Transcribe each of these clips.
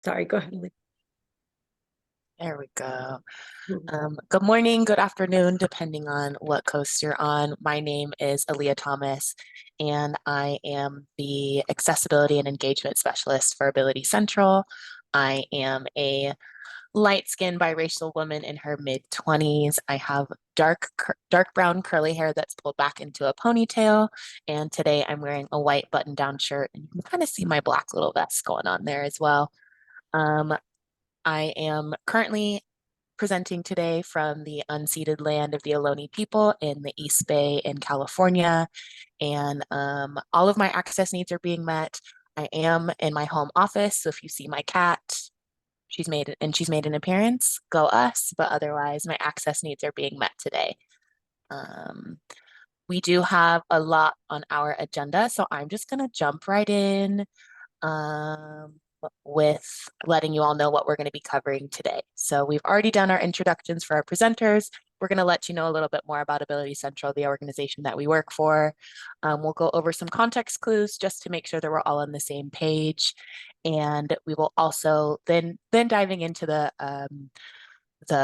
Sorry, go ahead. There we go. Mhm. Good morning, good afternoon, depending on what coast you're on. My name is Aaliyah Thomas, and I am the Accessibility and Engagement Specialist for Ability Central. I am a light-skinned biracial woman in her mid-20s. I have dark brown curly hair that's pulled back into a ponytail, and today I'm wearing a white button-down shirt, and you can kind of see my black little vest going on there as well. Um, I am currently presenting today from the unceded land of the Ohlone people in the East Bay in California. And all of my access needs are being met. I am in my home office, so if you see my cat, she's made an appearance, go us, but otherwise my access needs are being met today. Um, we do have a lot on our agenda, so I'm just gonna jump right in um, with letting you all know what we're going to be covering today. So we've already done our introductions for our presenters. We're going to let you know a little bit more about Ability Central, the organization that we work for. We'll go over some context clues just to make sure that we're all on the same page. And we will also then diving into the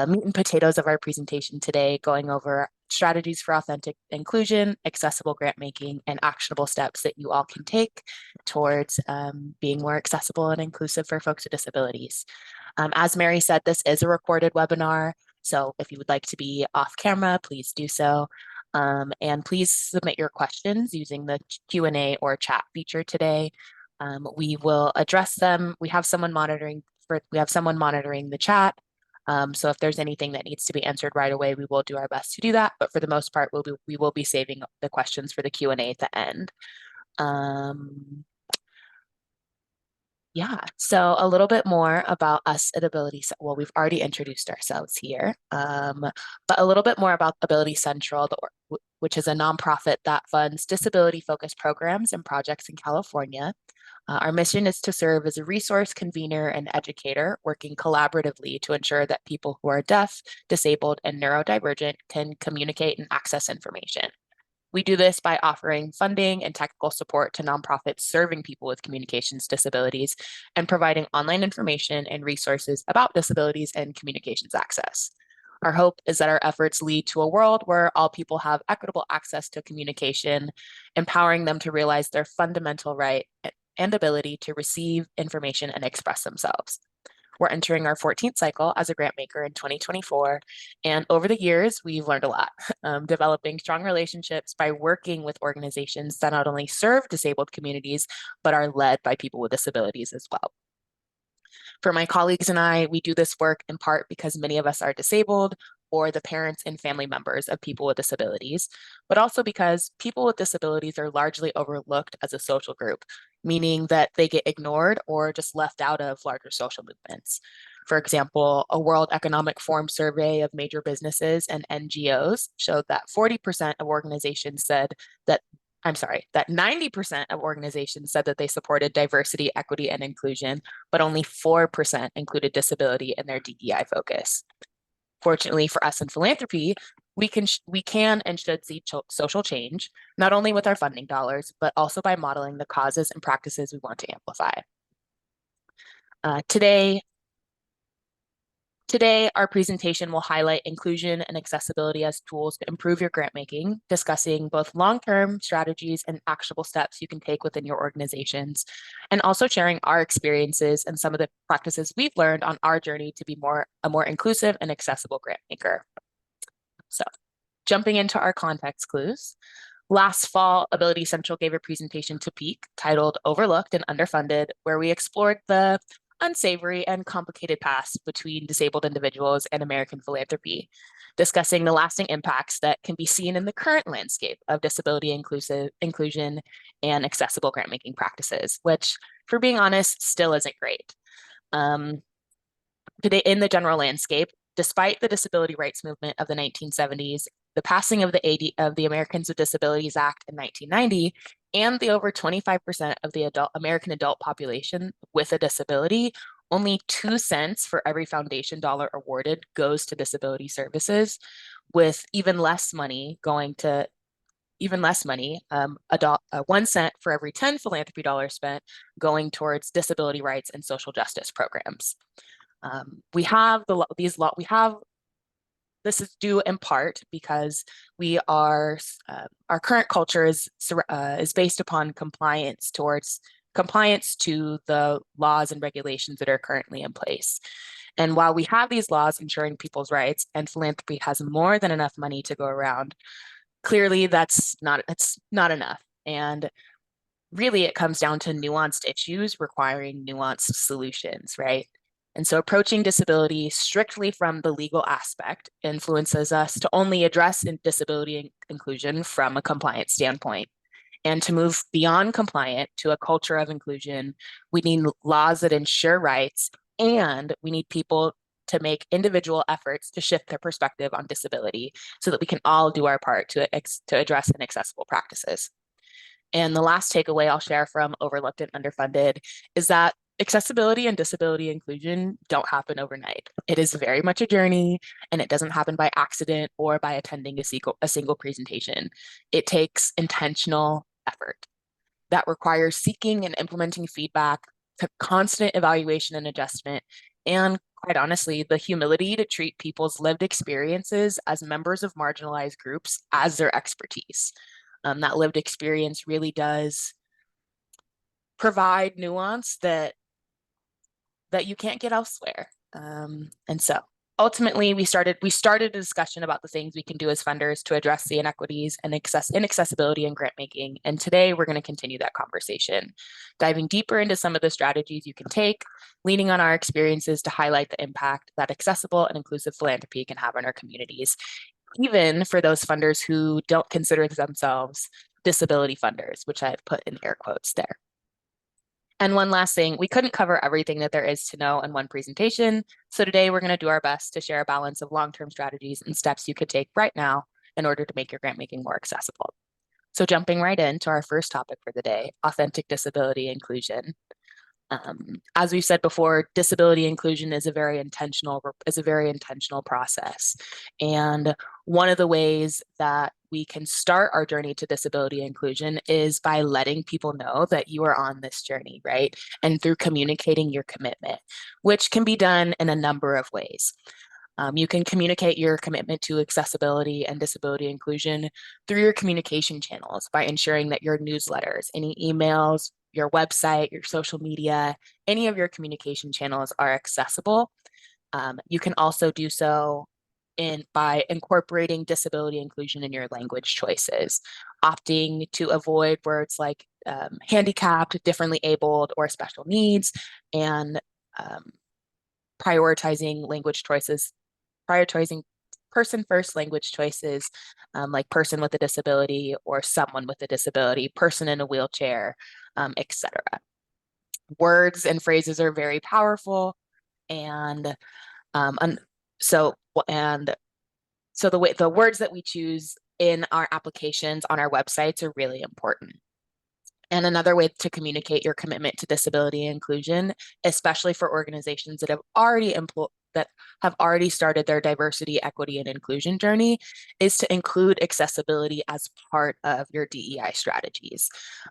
meat and potatoes of our presentation today, going over strategies for authentic inclusion, accessible grant making, and actionable steps that you all can take towards being more accessible and inclusive for folks with disabilities. As Mary said, this is a recorded webinar, so if you would like to be off camera, please do so. And please submit your questions using the Q&A or chat feature today. We will address them. We have someone monitoring the chat. So if there's anything that needs to be answered right away, we will do our best to do that. But for the most part, we will be saving the questions for the Q&A at the end. Um, yeah, so a little bit more about us at Ability. Well, we've already introduced ourselves here, but a little bit more about Ability Central, which is a nonprofit that funds disability-focused programs and projects in California. Our mission is to serve as a resource convener and educator, working collaboratively to ensure that people who are deaf, disabled, and neurodivergent can communicate and access information. We do this by offering funding and technical support to nonprofits serving people with communications disabilities and providing online information and resources about disabilities and communications access. Our hope is that our efforts lead to a world where all people have equitable access to communication, empowering them to realize their fundamental right and ability to receive information and express themselves. We're entering our 14th cycle as a grant maker in 2024. And over the years, we've learned a lot, developing strong relationships by working with organizations that not only serve disabled communities, but are led by people with disabilities as well. For my colleagues and I, we do this work in part because many of us are disabled or the parents and family members of people with disabilities, but also because people with disabilities are largely overlooked as a social group, meaning that they get ignored or just left out of larger social movements. For example, a World Economic Forum survey of major businesses and NGOs showed that 40% of organizations said that that 90% of organizations said that they supported diversity, equity, and inclusion, but only 4% included disability in their DEI focus. Fortunately for us in philanthropy, we can and should see social change, not only with our funding dollars, but also by modeling the causes and practices we want to amplify. Uh, today, Today, our presentation will highlight inclusion and accessibility as tools to improve your grant making, discussing both long-term strategies and actionable steps you can take within your organizations, and also sharing our experiences and some of the practices we've learned on our journey to be a more inclusive and accessible grant maker. So, jumping into our context clues. Last fall, Ability Central gave a presentation to Peak titled Overlooked and Underfunded, where we explored the unsavory and complicated past between disabled individuals and American philanthropy, discussing the lasting impacts that can be seen in the current landscape of disability inclusion and accessible grant making practices, which, for being honest, still isn't great. Um, Today, in the general landscape, despite the disability rights movement of the 1970s, the passing of the Americans with Disabilities Act in 1990, and the over 25% of the American adult population with a disability, only 2 cents for every foundation dollar awarded goes to disability services, with even less money going to even less money, 1 cent for every 10 philanthropy dollars spent going towards disability rights and social justice programs. We have we have this is due in part because we are our current culture is based upon compliance to the laws and regulations that are currently in place. And while we have these laws ensuring people's rights and philanthropy has more than enough money to go around, clearly that's not enough. And really it comes down to nuanced issues requiring nuanced solutions, right? And so approaching disability strictly from the legal aspect influences us to only address disability inclusion from a compliance standpoint. And to move beyond compliant to a culture of inclusion, we need laws that ensure rights, and we need people to make individual efforts to shift their perspective on disability so that we can all do our part to address inaccessible practices. And the last takeaway I'll share from Overlooked and Underfunded is that accessibility and disability inclusion don't happen overnight. It is very much a journey, and it doesn't happen by accident or by attending a single presentation. It takes intentional effort that requires seeking and implementing feedback, constant evaluation and adjustment, and quite honestly, the humility to treat people's lived experiences as members of marginalized groups as their expertise. That lived experience really does provide nuance that you can't get elsewhere. And so ultimately, we started a discussion about the things we can do as funders to address the inequities and inaccessibility in grant making. And today we're going to continue that conversation, diving deeper into some of the strategies you can take, leaning on our experiences to highlight the impact that accessible and inclusive philanthropy can have on our communities, even for those funders who don't consider themselves disability funders, which I've put in air quotes there. And one last thing, we couldn't cover everything that there is to know in one presentation. So today we're going to do our best to share a balance of long-term strategies and steps you could take right now in order to make your grant making more accessible. So jumping right into our first topic for the day, authentic disability inclusion. As we've said before, disability inclusion is a very intentional process. And one of the ways that we can start our journey to disability inclusion is by letting people know that you are on this journey, right? And through communicating your commitment, which can be done in a number of ways. You can communicate your commitment to accessibility and disability inclusion through your communication channels by ensuring that your newsletters, any emails, your website, your social media, any of your communication channels are accessible. You can also do so by incorporating disability inclusion in your language choices, opting to avoid words like handicapped, differently abled, or special needs, and prioritizing person first language choices, like person with a disability or someone with a disability, person in a wheelchair, etc. Words and phrases are very powerful, and so the words that we choose in our applications on our websites are really important. And another way to communicate your commitment to disability inclusion, especially for organizations that have already started their diversity, equity, and inclusion journey, is to include accessibility as part of your DEI strategies.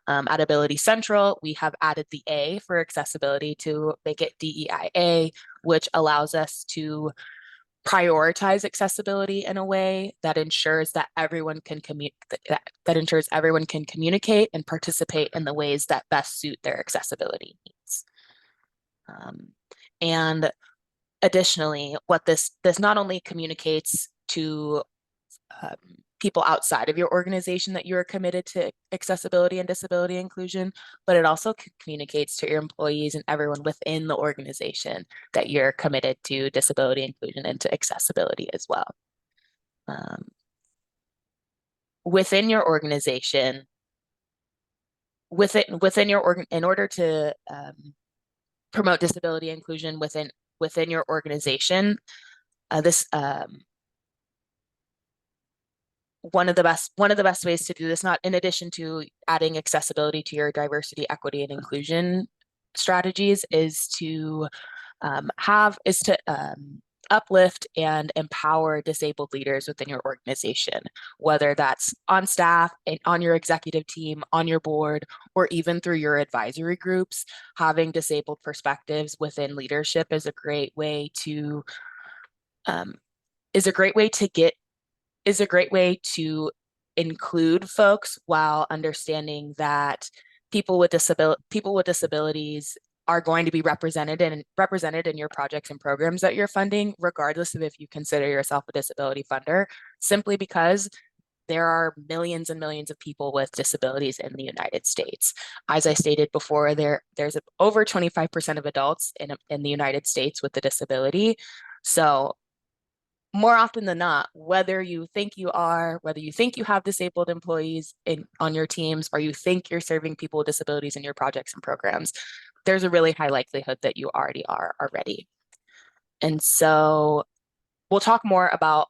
At Ability Central, we have added the A for accessibility to make it DEIA, which allows us to prioritize accessibility in a way that ensures that everyone can communicate and participate in the ways that best suit their accessibility needs. And additionally, what this not only communicates to people outside of your organization that you are committed to accessibility and disability inclusion, but it also communicates to your employees and everyone within the organization that you're committed to disability inclusion and to accessibility as well. Within your organization, in order to promote disability inclusion within your organization, one of the best ways to do this, not in addition to adding accessibility to your diversity, equity, and inclusion strategies, is to uplift and empower disabled leaders within your organization, whether that's on staff, on your executive team, on your board, or even through your advisory groups. Having disabled perspectives within leadership is a great way to um, is a great way to get is a great way to include folks while understanding that people with disabilities are going to be represented in your projects and programs that you're funding, regardless of if you consider yourself a disability funder, simply because there are millions and millions of people with disabilities in the United States. As I stated before, there's over 25% of adults in the United States with a disability. So more often than not, whether you think you have disabled employees on your teams, or you think you're serving people with disabilities in your projects and programs, there's a really high likelihood that you already are already. And so we'll talk more about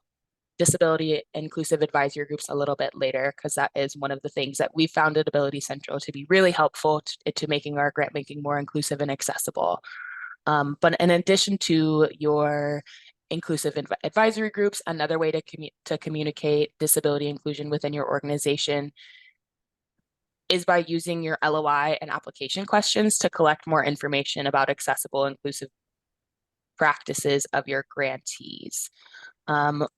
disability inclusive advisory groups a little bit later, because that is one of the things that we found at Ability Central to be really helpful to making our grant making more inclusive and accessible. But in addition to your inclusive advisory groups, another way to communicate disability inclusion within your organization is by using your LOI and application questions to collect more information about accessible, inclusive practices of your grantees. And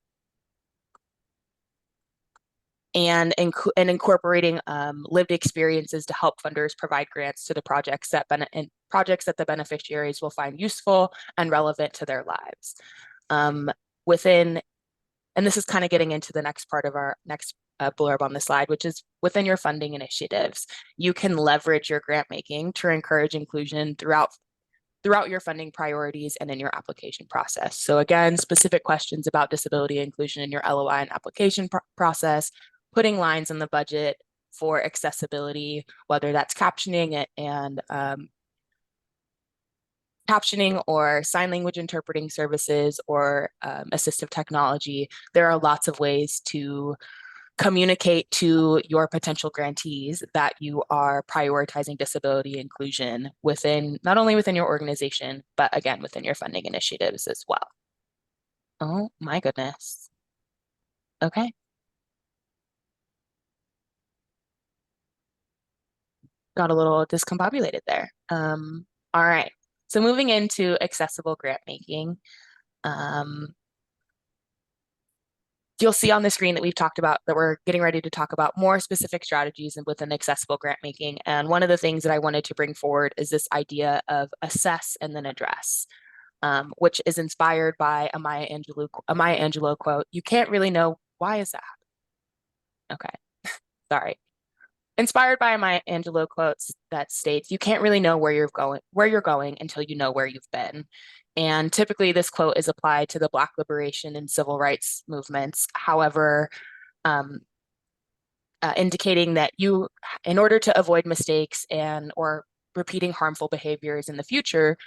incorporating lived experiences to help funders provide grants to the projects that the beneficiaries will find useful and relevant to their lives. Within, and this is kind of getting into the next part of our next blurb on the slide, which is within your funding initiatives, you can leverage your grant making to encourage inclusion throughout your funding priorities and in your application process. So again, specific questions about disability inclusion in your LOI and application process, putting lines in the budget for accessibility, whether that's captioning or sign language interpreting services or assistive technology. There are lots of ways to communicate to your potential grantees that you are prioritizing disability inclusion not only within your organization, but again, within your funding initiatives as well. Oh my goodness. Okay. Got a little discombobulated there. All right. So moving into accessible grant making. Um, you'll see on the screen that we're getting ready to talk about more specific strategies within accessible grant making. And one of the things that I wanted to bring forward is this idea of assess and then address, which is inspired by a Maya Angelou quote. You can't really know why is that? Okay, sorry. Inspired by my Angelou quotes that states, "You can't really know where you're going until you know where you've been." And typically, this quote is applied to the Black liberation and civil rights movements. However, um, indicating that in order to avoid mistakes or repeating harmful behaviors in the future,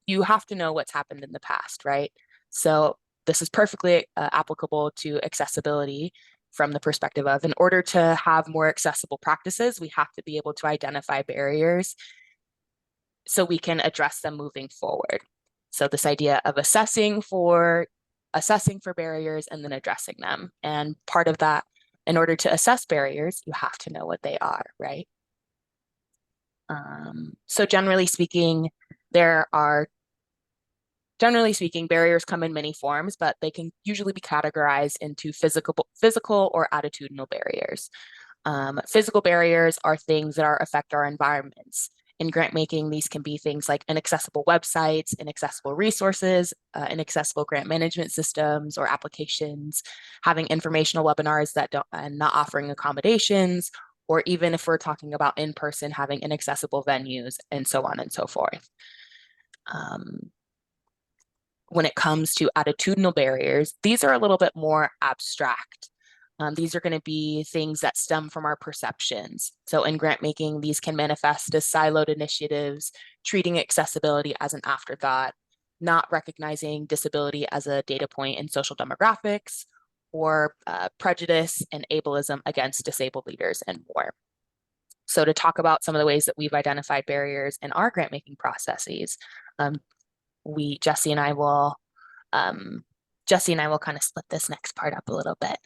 you have to know what's happened in the past, right? So this is perfectly applicable to accessibility from the perspective of, in order to have more accessible practices, we have to be able to identify barriers so we can address them moving forward. So this idea of assessing for barriers and then addressing them. And part of that, in order to assess barriers, you have to know what they are, right? So generally speaking, barriers come in many forms, but they can usually be categorized into physical or attitudinal barriers. Physical barriers are things that affect our environments. In grant making, these can be things like inaccessible websites, inaccessible resources, inaccessible grant management systems or applications, having informational webinars and not offering accommodations, or even if we're talking about in person, having inaccessible venues, and so on and so forth. When it comes to attitudinal barriers, these are a little bit more abstract. These are going to be things that stem from our perceptions. So in grant making, these can manifest as siloed initiatives, treating accessibility as an afterthought, not recognizing disability as a data point in social demographics, or prejudice and ableism against disabled leaders, and more. So to talk about some of the ways that we've identified barriers in our grant making processes, Jesse and I will Jesse and I will kind of split this next part up a little bit.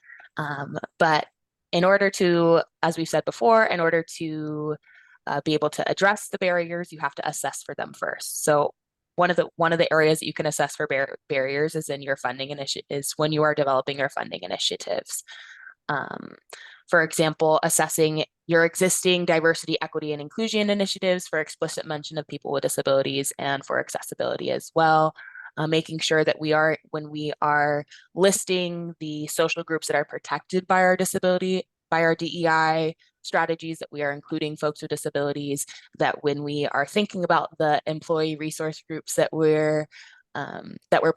But in order to, as we've said before, in order to be able to address the barriers, you have to assess for them first. So one of the areas that you can assess for barriers is in your funding initiative, is when you are developing your funding initiatives. Um, for example, assessing your existing diversity, equity, and inclusion initiatives for explicit mention of people with disabilities and for accessibility as well. Making sure that when we are listing the social groups that are protected by our disability, by our DEI strategies, that we are including folks with disabilities, that when we are thinking about the employee resource groups that we're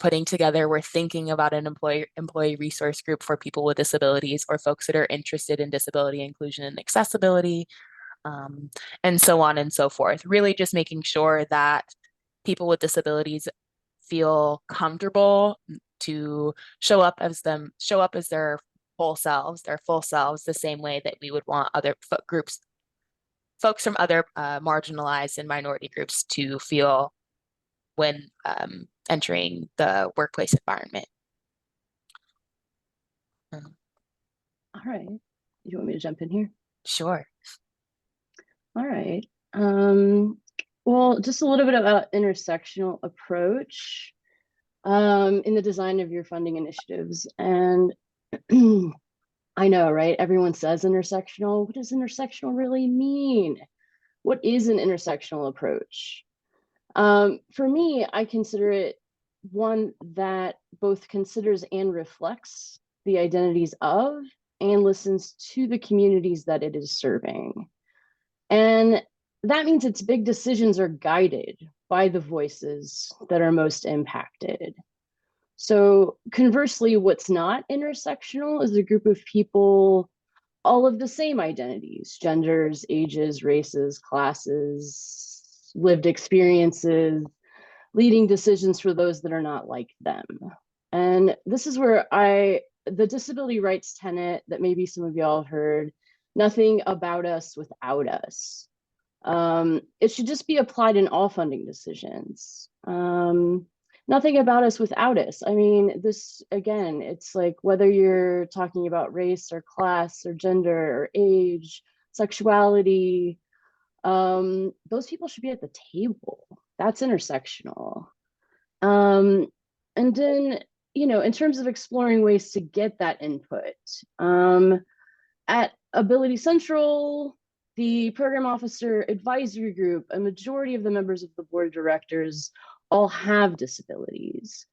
putting together, we're thinking about an employee resource group for people with disabilities or folks that are interested in disability inclusion and accessibility, um, and so on and so forth. Really just making sure that people with disabilities feel comfortable to show up as their full selves, the same way that we would want other folks from other marginalized and minority groups to feel when entering the workplace environment. All right. You want me to jump in here? Sure. All right. Well, just a little bit about intersectional approach in the design of your funding initiatives. And I know, right? Everyone says intersectional. What does intersectional really mean? What is an intersectional approach? For me, I consider it one that both considers and reflects the identities of and listens to the communities that it is serving. And that means its big decisions are guided by the voices that are most impacted. So conversely, what's not intersectional is a group of people, all of the same identities, genders, ages, races, classes, lived experiences, leading decisions for those that are not like them. And this is where the disability rights tenet that maybe some of y'all have heard, nothing about us without us. It should just be applied in all funding decisions. Nothing about us without us. I mean, this, again, it's like whether you're talking about race or class or gender or age, sexuality, those people should be at the table. That's intersectional. And then, in terms of exploring ways to get that input, at Ability Central, the program officer advisory group, a majority of the members of the board of directors all have disabilities.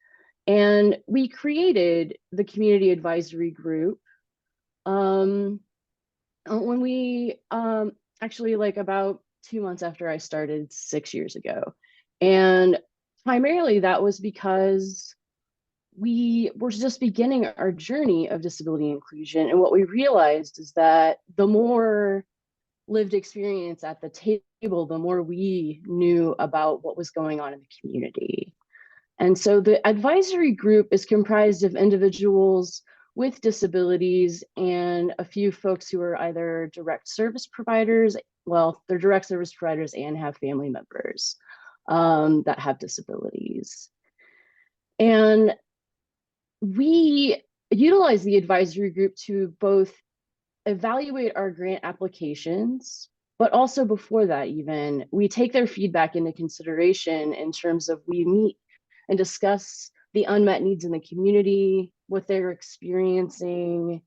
And we created the community advisory group when we actually, like, about 2 months after I started 6 years ago. And primarily that was because we were just beginning our journey of disability inclusion. And what we realized is that the more lived experience at the table, the more we knew about what was going on in the community. And so the advisory group is comprised of individuals with disabilities and a few folks who are either direct service providers. Well, they're direct service providers and have family members that have disabilities. And we utilize the advisory group to both evaluate our grant applications, but also before that, even, we take their feedback into consideration in terms of we meet and discuss the unmet needs in the community, what they're experiencing,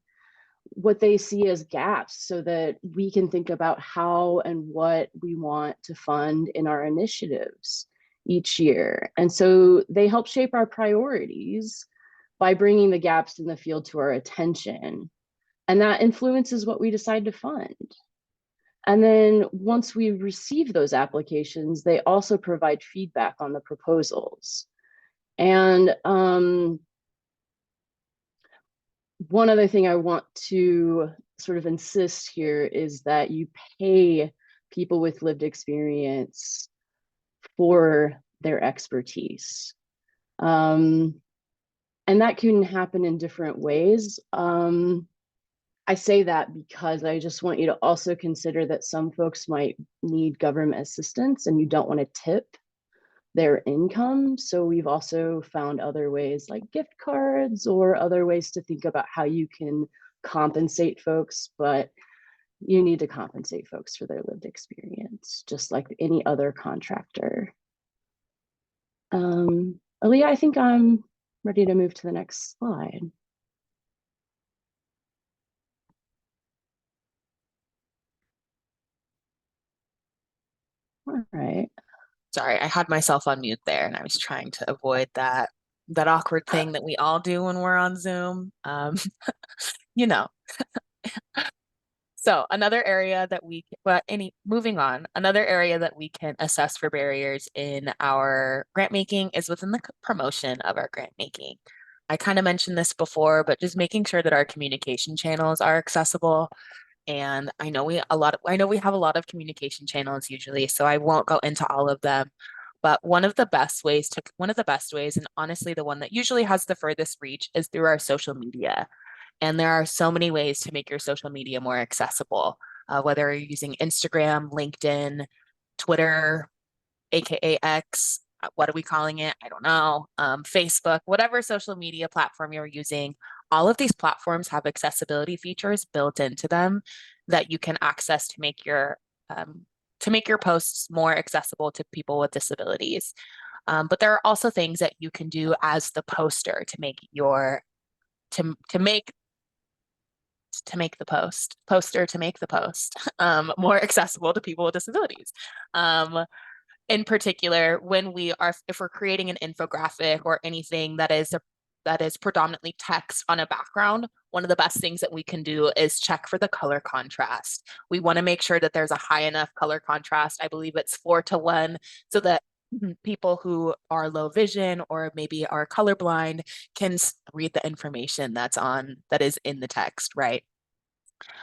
what they see as gaps, so that we can think about how and what we want to fund in our initiatives each year. And so they help shape our priorities by bringing the gaps in the field to our attention. And that influences what we decide to fund. And then once we receive those applications, they also provide feedback on the proposals. And one other thing I want to sort of insist here is that you pay people with lived experience for their expertise. And that can happen in different ways. I say that because I just want you to also consider that some folks might need government assistance and you don't want to tip their income. So we've also found other ways like gift cards or other ways to think about how you can compensate folks, but you need to compensate folks for their lived experience, just like any other contractor. Aaliyah, I think I'm ready to move to the next slide. All right. Sorry, I had myself on mute there and I was trying to avoid that awkward thing that we all do when we're on Zoom. You know. So another area that moving on, another area that we can assess for barriers in our grant making is within the promotion of our grant making. I kind of mentioned this before, but just making sure that our communication channels are accessible. And I know we have a lot of communication channels usually, so I won't go into all of them. But one of the best ways, and honestly the one that usually has the furthest reach, is through our social media. And there are so many ways to make your social media more accessible, whether you're using Instagram, LinkedIn, Twitter, AKA X, what are we calling it? I don't know. Facebook, whatever social media platform you're using, all of these platforms have accessibility features built into them that you can access um, to make your posts more accessible to people with disabilities. But there are also things that you can do as the poster to make your to make the poster to make the post more accessible to people with disabilities. In particular, if we're creating an infographic or anything that is predominantly text on a background, one of the best things that we can do is check for the color contrast. We want to make sure that there's a high enough color contrast. I believe it's 4:1, so that people who are low vision or maybe are colorblind can read the information that is in the text, right?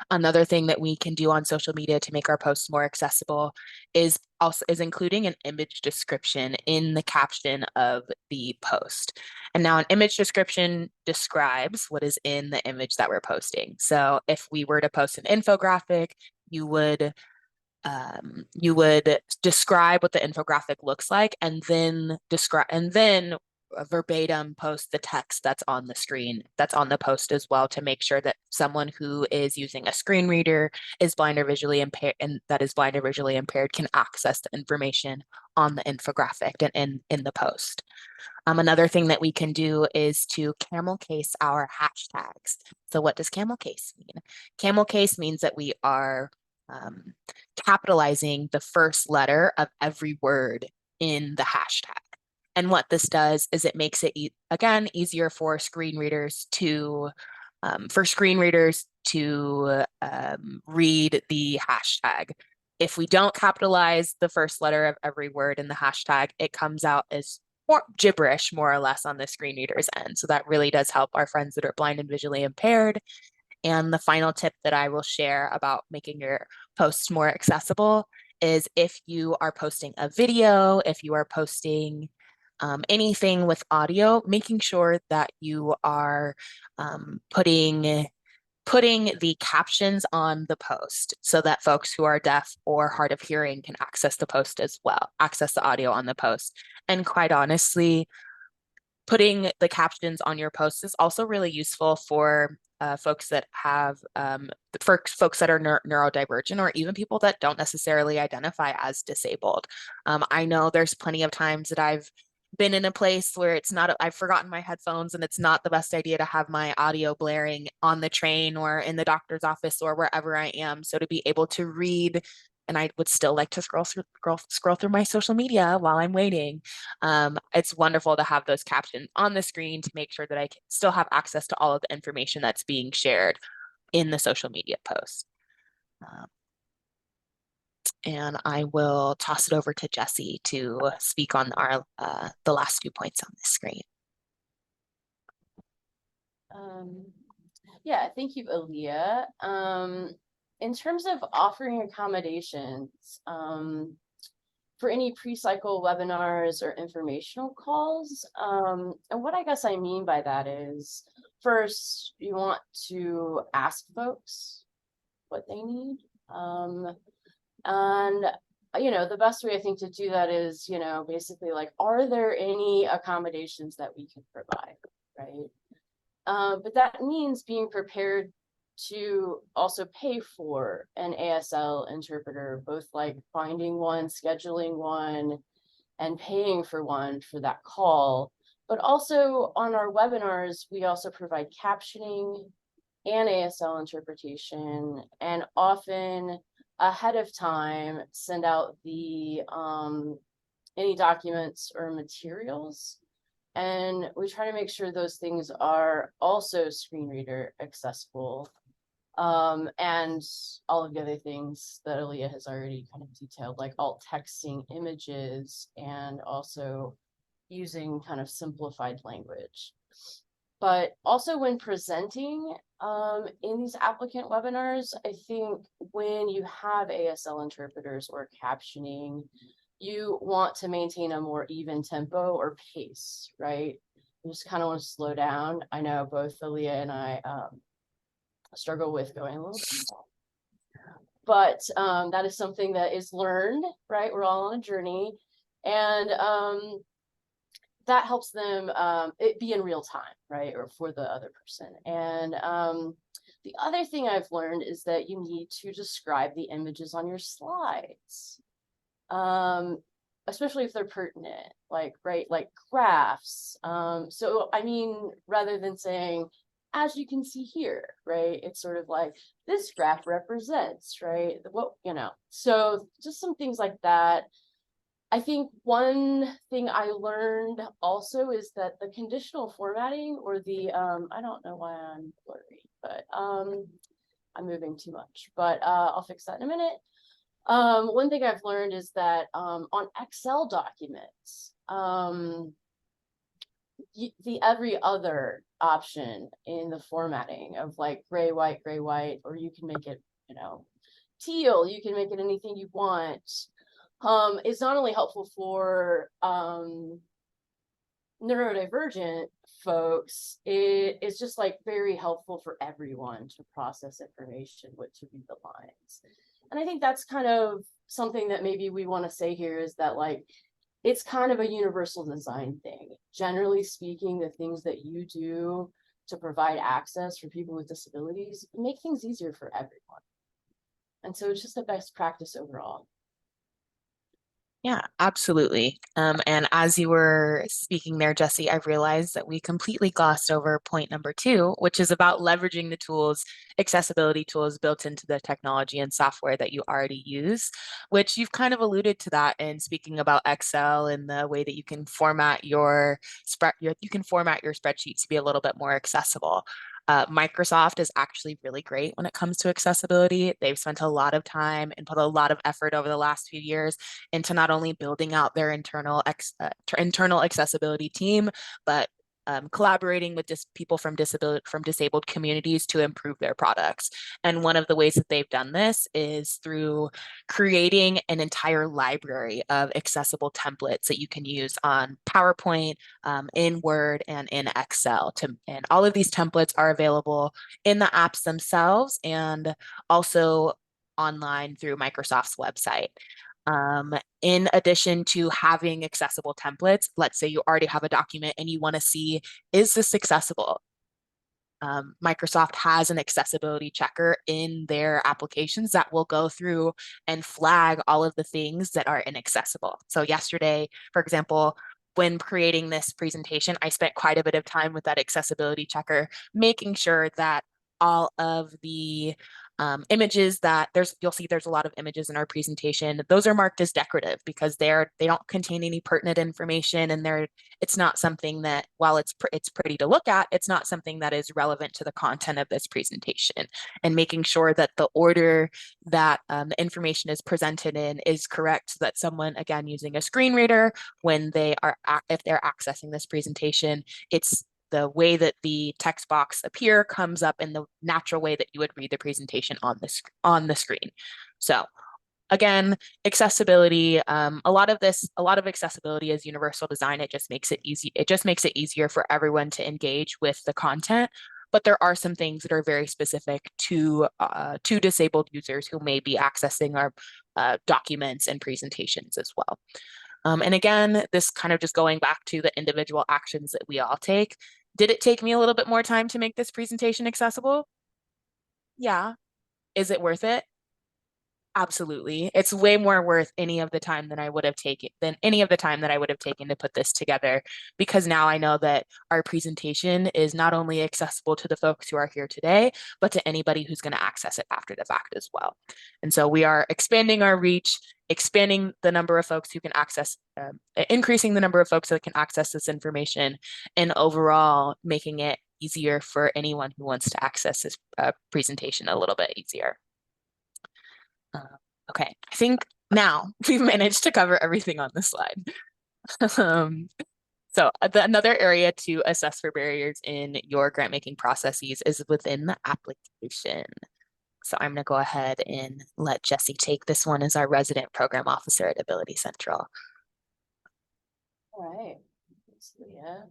Another thing that we can do on social media to make our posts more accessible is including an image description in the caption of the post. And now an image description describes what is in the image that we're posting. So if we were to post an infographic, you would describe what the infographic looks like and then verbatim post the text that's on the screen, that's on the post as well, to make sure that someone who is using a screen reader is blind or visually impaired and that is blind or visually impaired can access the information on the infographic and in the post. Another thing that we can do is to camel case our hashtags. So what does camel case mean? Camel case means that we are um, capitalizing the first letter of every word in the hashtag. And what this does is it makes it, again, easier for screen readers to read the hashtag. If we don't capitalize the first letter of every word in the hashtag, it comes out as more gibberish, more or less, on the screen reader's end. So that really does help our friends that are blind and visually impaired. And the final tip that I will share about making your posts more accessible is if you are posting a video, if you are posting anything with audio, making sure that you are putting the captions on the post so that folks who are deaf or hard of hearing can access the post as well, access the audio on the post. And quite honestly, putting the captions on your posts is also really useful for folks that have for folks that are neurodivergent or even people that don't necessarily identify as disabled. I know there's plenty of times that I've been in a place where I've forgotten my headphones and it's not the best idea to have my audio blaring on the train or in the doctor's office or wherever I am. So to be able to read, and I would still like to scroll through my social media while I'm waiting. It's wonderful to have those captions on the screen to make sure that I can still have access to all of the information that's being shared in the social media post. Um, and I will toss it over to Jesse to speak on the last 2 points on the screen. Yeah, thank you, Aaliyah. In terms of offering accommodations, for any pre-cycle webinars or informational calls, and what I guess I mean by that is, first, you want to ask folks what they need. And the best way I think to do that is, basically like, are there any accommodations that we can provide, right? But that means being prepared to also pay for an ASL interpreter, both like finding one, scheduling one, and paying for one for that call. But also on our webinars, we also provide captioning and ASL interpretation, and often ahead of time send out the any documents or materials. And we try to make sure those things are also screen reader accessible. And all of the other things that Aaliyah has already kind of detailed, like alt texting images and also using kind of simplified language. But also when presenting in these applicant webinars, I think when you have ASL interpreters or captioning, you want to maintain a more even tempo or pace, right? You just kind of want to slow down. I know both Aaliyah and I struggle with going a little too fast. But that is something that is learned, right? We're all on a journey. And that helps them it be in real time, right? Or for the other person. And the other thing I've learned is that you need to describe the images on your slides. Especially if they're pertinent, like, right, like graphs. So, I mean, rather than saying, as you can see here, right, it's sort of like, this graph represents, right, what, so just some things like that. I think one thing I learned also is that the conditional formatting or the, I don't know why I'm blurry, but I'm moving too much, but I'll fix that in a minute. One thing I've learned is that on Excel documents, the every other option in the formatting of like gray, white, or you can make it, teal, you can make it anything you want, is not only helpful for neurodivergent folks, it is just like very helpful for everyone to process information, to read the lines. And I think that's kind of something that maybe we want to say here is that like, it's kind of a universal design thing. Generally speaking, the things that you do to provide access for people with disabilities make things easier for everyone. And so it's just a best practice overall. Yeah, absolutely. And as you were speaking there, Jesse, I realized that we completely glossed over point number two, which is about leveraging the tools, accessibility tools built into the technology and software that you already use, which you've kind of alluded to that in speaking about Excel and the way that you can format your spreadsheets to be a little bit more accessible. Microsoft is actually really great when it comes to accessibility. They've spent a lot of time and put a lot of effort over the last few years into not only building out their internal accessibility team, but collaborating with people from disabled communities to improve their products. And one of the ways that they've done this is through creating an entire library of accessible templates that you can use on PowerPoint, in Word, and in Excel. And all of these templates are available in the apps themselves and also online through Microsoft's website. In addition to having accessible templates, let's say you already have a document and you want to see, is this accessible? Microsoft has an accessibility checker in their applications that will go through and flag all of the things that are inaccessible. So yesterday, for example, when creating this presentation, I spent quite a bit of time with that accessibility checker, making sure that all of the images that you'll see there's a lot of images in our presentation. Those are marked as decorative because they don't contain any pertinent information, and it's not something that, while it's pretty to look at, it's not something that is relevant to the content of this presentation. And making sure that the order that the information is presented in is correct, so that someone, again, using a screen reader, if they're accessing this presentation, it's the way that the text box appear comes up in the natural way that you would read the presentation on the screen. So again, accessibility, a lot of accessibility is universal design. It just makes it easy. It just makes it easier for everyone to engage with the content. but there are some things that are very specific to disabled users who may be accessing our documents and presentations as well. And again, this kind of just going back to the individual actions that we all take. Did it take me a little bit more time to make this presentation accessible? Yeah. Is it worth it? Absolutely. It's way more worth any of the time than I would have taken to put this together, because now I know that our presentation is not only accessible to the folks who are here today, but to anybody who's going to access it after the fact as well. And so we are expanding our reach, expanding the number of folks who can access, increasing the number of folks that can access this information, and overall making it easier for anyone who wants to access this presentation a little bit easier. Okay, I think now we've managed to cover everything on this slide. Another area to assess for barriers in your grant making processes is within the application. So I'm going to go ahead and let Jessie take this one as our resident program officer at Ability Central. All right, thanks, Leah.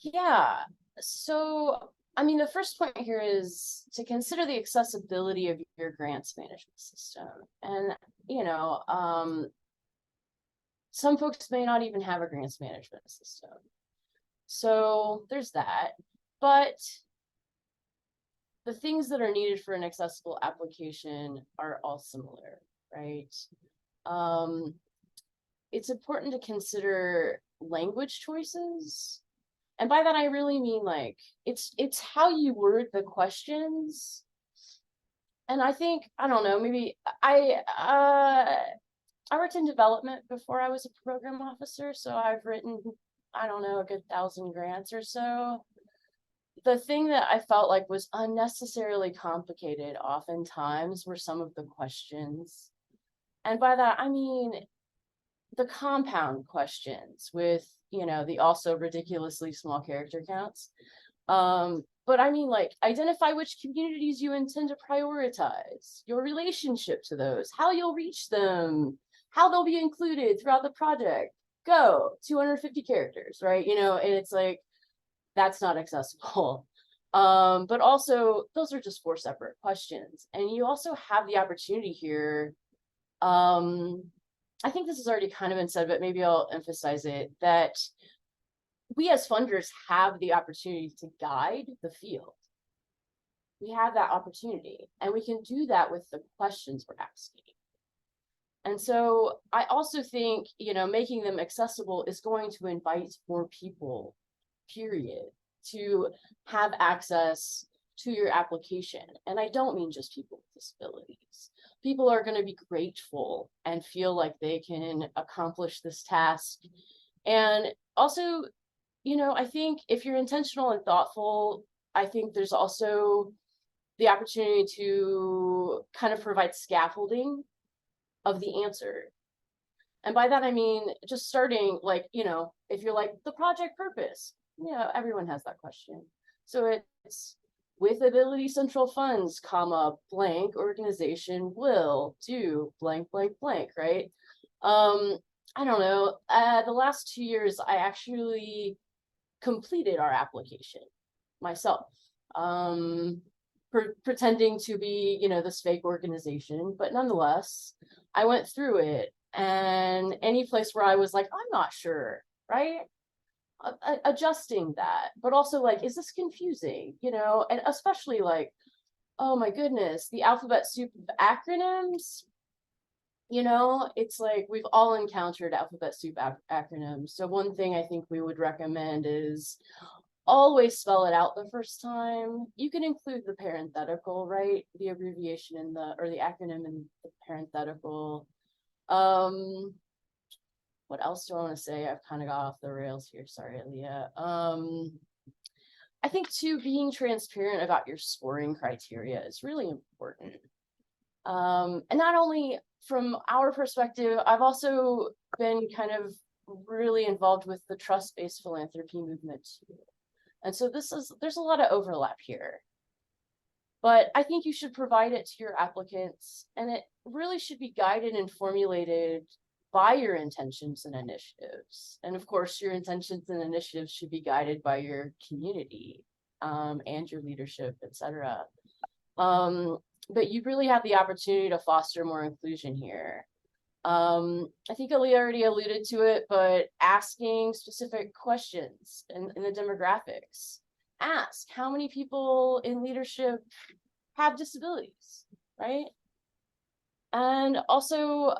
Yeah, so I mean, the first point here is to consider the accessibility of your grants management system. And, some folks may not even have a grants management system. So there's that. But the things that are needed for an accessible application are all similar, right? It's important to consider language choices. And by that, I really mean like it's how you word the questions. And I think, I don't know, maybe I worked in development before I was a program officer, so I've written, I don't know, a good 1,000 grants or so. The thing that I felt like was unnecessarily complicated oftentimes were some of the questions. And by that, I mean the compound questions with, the also ridiculously small character counts. But I mean, like, identify which communities you intend to prioritize, your relationship to those, how you'll reach them, how they'll be included throughout the project. Go 250 characters, right? And it's like, that's not accessible. But also, those are just 4 separate questions. And you also have the opportunity here. I think this has already kind of been said, but maybe I'll emphasize it, that we as funders have the opportunity to guide the field. We have that opportunity, and we can do that with the questions we're asking. And so I also think, making them accessible is going to invite more people, period, to have access to your application. And I don't mean just people with disabilities. People are going to be grateful and feel like they can accomplish this task. And also, I think if you're intentional and thoughtful, I think there's also the opportunity to kind of provide scaffolding of the answer. And by that, I mean, just starting like, if you're like the project purpose, everyone has that question. So it's with Ability Central funds, comma, blank organization will do blank, blank, blank, right? I don't know. The last 2 years, I actually completed our application myself, pretending to be, this fake organization, but nonetheless, I went through it. And any place where I was like, I'm not sure, right? Adjusting that, but also like, is this confusing, and especially like, oh my goodness, the alphabet soup of acronyms, it's like we've all encountered alphabet soup acronyms. So one thing I think we would recommend is always spell it out the first time. You can include the parenthetical, right? The abbreviation or the acronym in the parenthetical. What else do I want to say? I've kind of got off the rails here. Sorry, Leah. I think too, being transparent about your scoring criteria is really important. And not only from our perspective, I've also been kind of really involved with the trust-based philanthropy movement too. And so there's a lot of overlap here. But I think you should provide it to your applicants, and it really should be guided and formulated by your intentions and initiatives. And of course, your intentions and initiatives should be guided by your community and your leadership, etc. But you really have the opportunity to foster more inclusion here. I think Ali already alluded to it, but asking specific questions in the demographics. Ask how many people in leadership have disabilities, right? And also,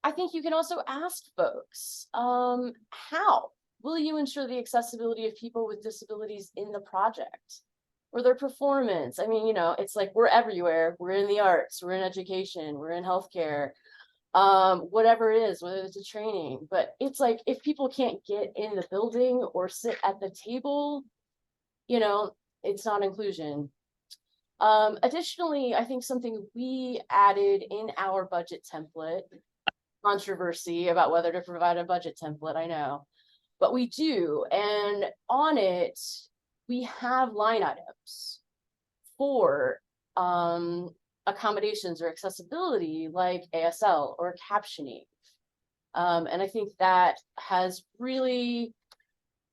I think you can also ask folks, how will you ensure the accessibility of people with disabilities in the project or their performance? I mean, it's like we're everywhere. We're in the arts, we're in education, we're in healthcare, whatever it is, whether it's a training. But it's like if people can't get in the building or sit at the table, it's not inclusion. Additionally, I think something we added in our budget template, controversy about whether to provide a budget template, I know, but we do. And on it, we have line items for accommodations or accessibility like ASL or captioning. And I think that has really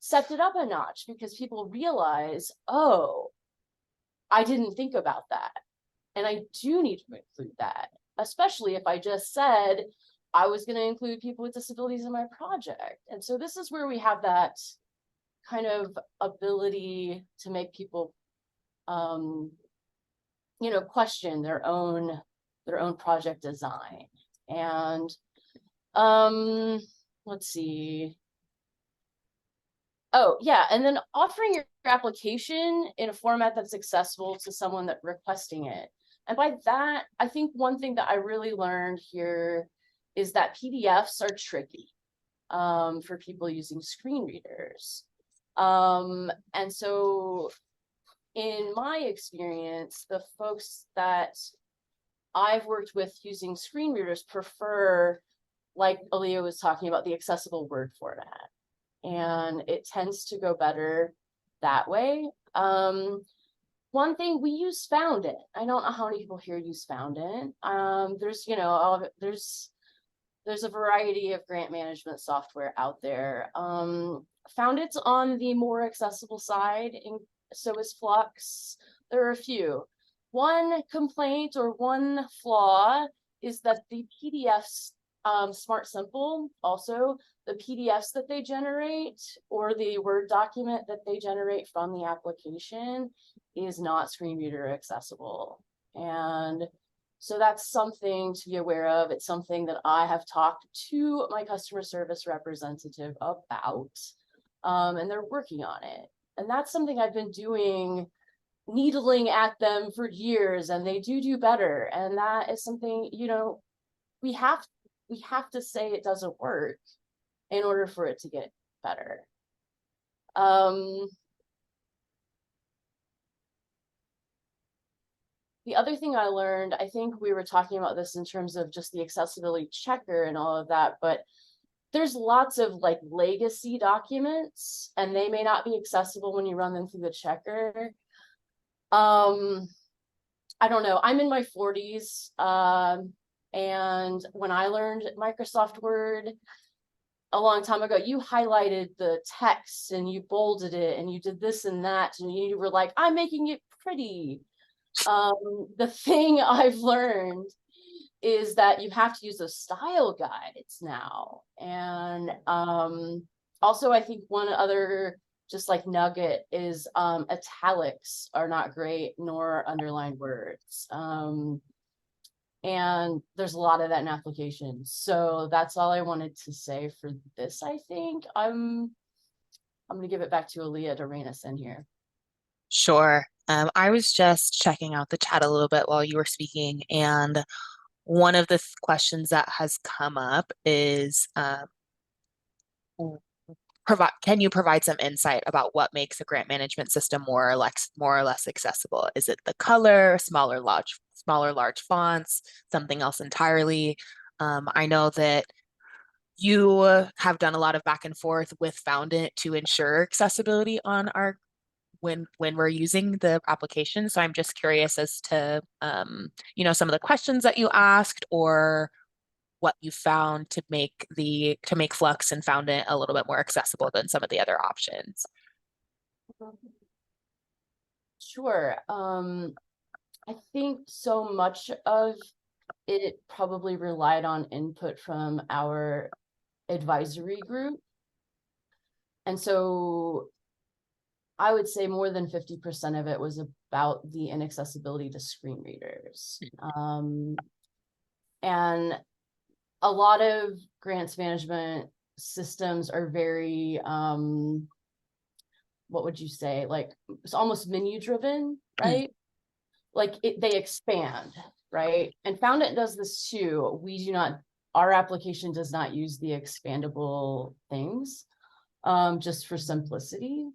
set it up a notch because people realize, oh, I didn't think about that. And I do need to include that, especially if I just said I was going to include people with disabilities in my project. And so this is where we have that kind of ability to make people, question their own project design. And let's see. Oh, yeah. And then offering your application in a format that's accessible to someone that requesting it. And by that, I think one thing that I really learned here is that PDFs are tricky for people using screen readers. And so in my experience, the folks that I've worked with using screen readers prefer, like Aaliyah was talking about, the accessible Word format. And it tends to go better that way. One thing, we use Foundit. I don't know how many people here use Foundit. There's a variety of grant management software out there. Foundit's on the more accessible side, and so is Flux. There are a few. One complaint or one flaw is that the PDFs, Smart Simple, also the PDFs that they generate or the Word document that they generate from the application is not screen reader accessible. And so that's something to be aware of. It's something that I have talked to my customer service representative about, and they're working on it. And that's something I've been doing, needling at them for years, and they do better. And that is something, we have to say it doesn't work in order for it to get better. The other thing I learned, I think we were talking about this in terms of just the accessibility checker and all of that, but there's lots of like legacy documents and they may not be accessible when you run them through the checker. I don't know, I'm in my 40s, and when I learned Microsoft Word a long time ago, you highlighted the text and you bolded it and you did this and that, and you were like, I'm making it pretty. The thing I've learned is that you have to use those style guides now. And also, I think one other just like nugget is italics are not great, nor underlined words. And there's a lot of that in applications. So that's all I wanted to say for this, I think. I'm going to give it back to Aaliyah to rein us in here. Sure. I was just checking out the chat a little bit while you were speaking, and one of the questions that has come up is can you provide some insight about what makes a grant management system more or less accessible? Is it the color, smaller, large fonts, something else entirely? I know that you have done a lot of back and forth with Foundit to ensure accessibility on our when we're using the application. So I'm just curious as to some of the questions that you asked or what you found to make Flux and found it a little bit more accessible than some of the other options. Sure. I think so much of it probably relied on input from our advisory group. And so I would say more than 50% of it was about the inaccessibility to screen readers. And a lot of grants management systems are very, what would you say? Like it's almost menu driven, right? Like they expand, right? And Foundit does this too. We do not, our application does not use the expandable things, just for simplicity.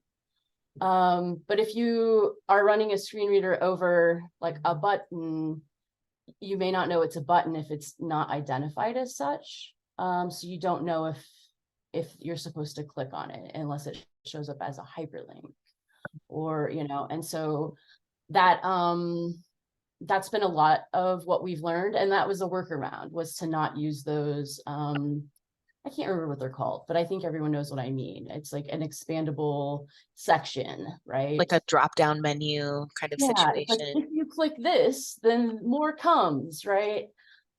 But if you are running a screen reader over like a button, you may not know it's a button if it's not identified as such. So you don't know if you're supposed to click on it unless it shows up as a hyperlink, or and so that that's been a lot of what we've learned, and that was a workaround, was to not use those. I can't remember what they're called, but I think everyone knows what I mean. It's like an expandable section, right? Like a drop-down menu kind of Yeah, it's like situation. if you click this, then more comes, right?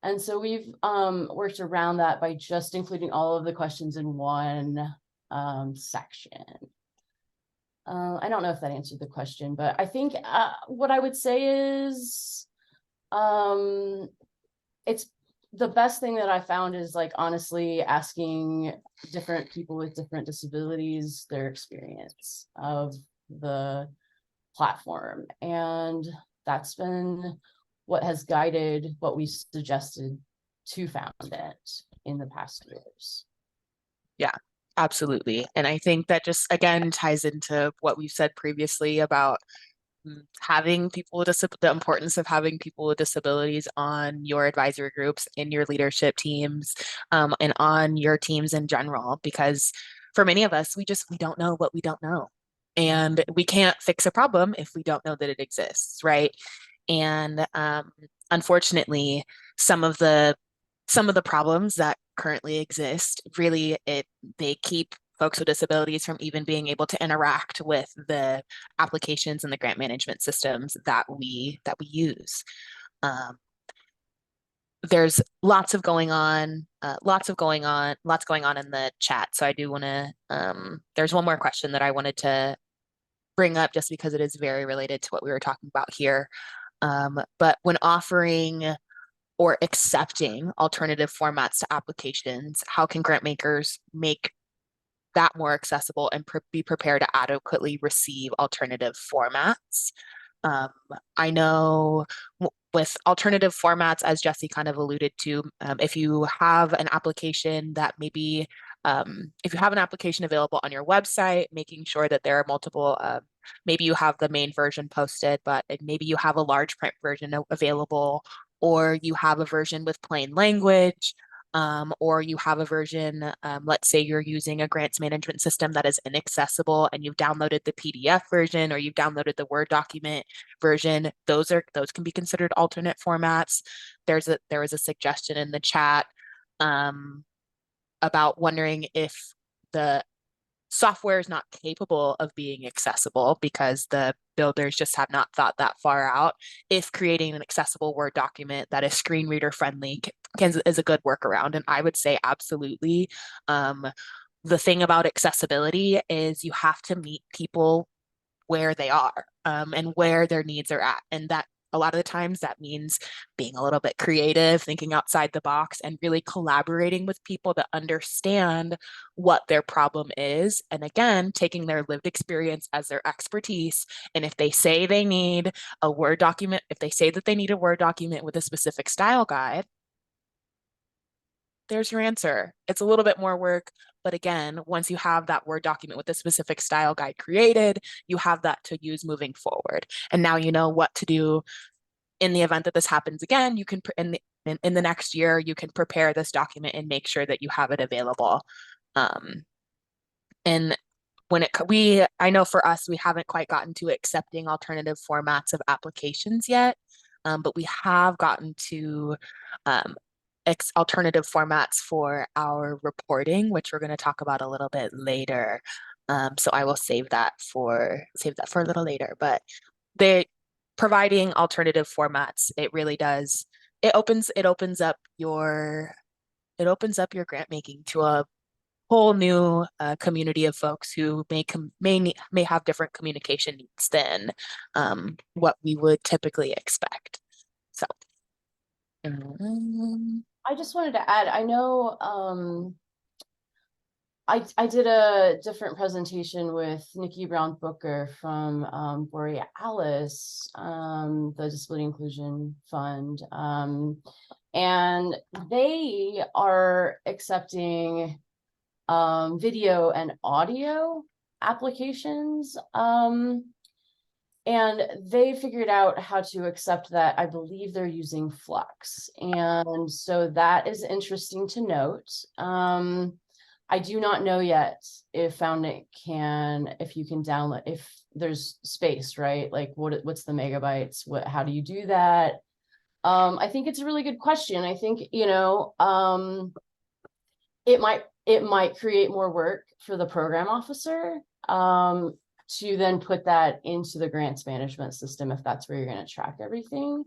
And so we've worked around that by just including all of the questions in one section. I don't know if that answered the question, but I think what I would say is it's the best thing that I found is like honestly asking different people with different disabilities their experience of the platform. And that's been what has guided what we suggested to Foundit in the past years. Yeah, absolutely. And I think that just again ties into what we've said previously about having people with the importance of having people with disabilities on your advisory groups, in your leadership teams, and on your teams in general. Because for many of us, we don't know what we don't know, and we can't fix a problem if we don't know that it exists, right? And unfortunately, some of the problems that currently exist really they keep folks with disabilities from even being able to interact with the applications and the grant management systems that we use. There's lots going on in the chat. So I do want to, there's one more question that I wanted to bring up just because it is very related to what we were talking about here. But when offering or accepting alternative formats to applications, how can grant makers make that more accessible and be prepared to adequately receive alternative formats? Um, I know with alternative formats, as Jesse kind of alluded to, if you have an application that maybe, if you have an application available on your website, making sure that there are multiple, maybe you have the main version posted, but maybe you have a large print version available, or you have a version with plain language, or you have a version, let's say you're using a grants management system that is inaccessible and you've downloaded the PDF version or you've downloaded the Word document version. Those can be considered alternate formats. There was a suggestion in the chat about wondering if the software is not capable of being accessible because the builders just have not thought that far out. If creating an accessible Word document that is screen reader friendly is a good workaround. And I would say absolutely. The thing about accessibility is you have to meet people where they are, and where their needs are at. And that a lot of the times that means being a little bit creative, thinking outside the box, and really collaborating with people that understand what their problem is. And again, taking their lived experience as their expertise. And if they say they need a Word document, if they say that they need a Word document with a specific style guide, there's your answer. It's a little bit more work, but again, once you have that Word document with a specific style guide created, you have that to use moving forward. And now you know what to do in the event that this happens again. You can, in the next year, you can prepare this document and make sure that you have it available. And I know for us, we haven't quite gotten to accepting alternative formats of applications yet, but we have gotten to alternative formats for our reporting, which we're going to talk about a little bit later. So I will save that for a little later. But they providing alternative formats, it really does. It opens up your grant making to a whole new community of folks who may have different communication needs than what we would typically expect. So. I just wanted to add, I know I did a different presentation with Nikki Brown Booker from Borealis, the Disability Inclusion Fund. And they are accepting video and audio applications. And they figured out how to accept that. I believe they're using Flux. And so that is interesting to note. I do not know yet if Foundit if you can download, if there's space, right? Like what's the megabytes? How do you do that? I think it's a really good question. I think, it might create more work for the program officer to then put that into the grants management system if that's where you're going to track everything.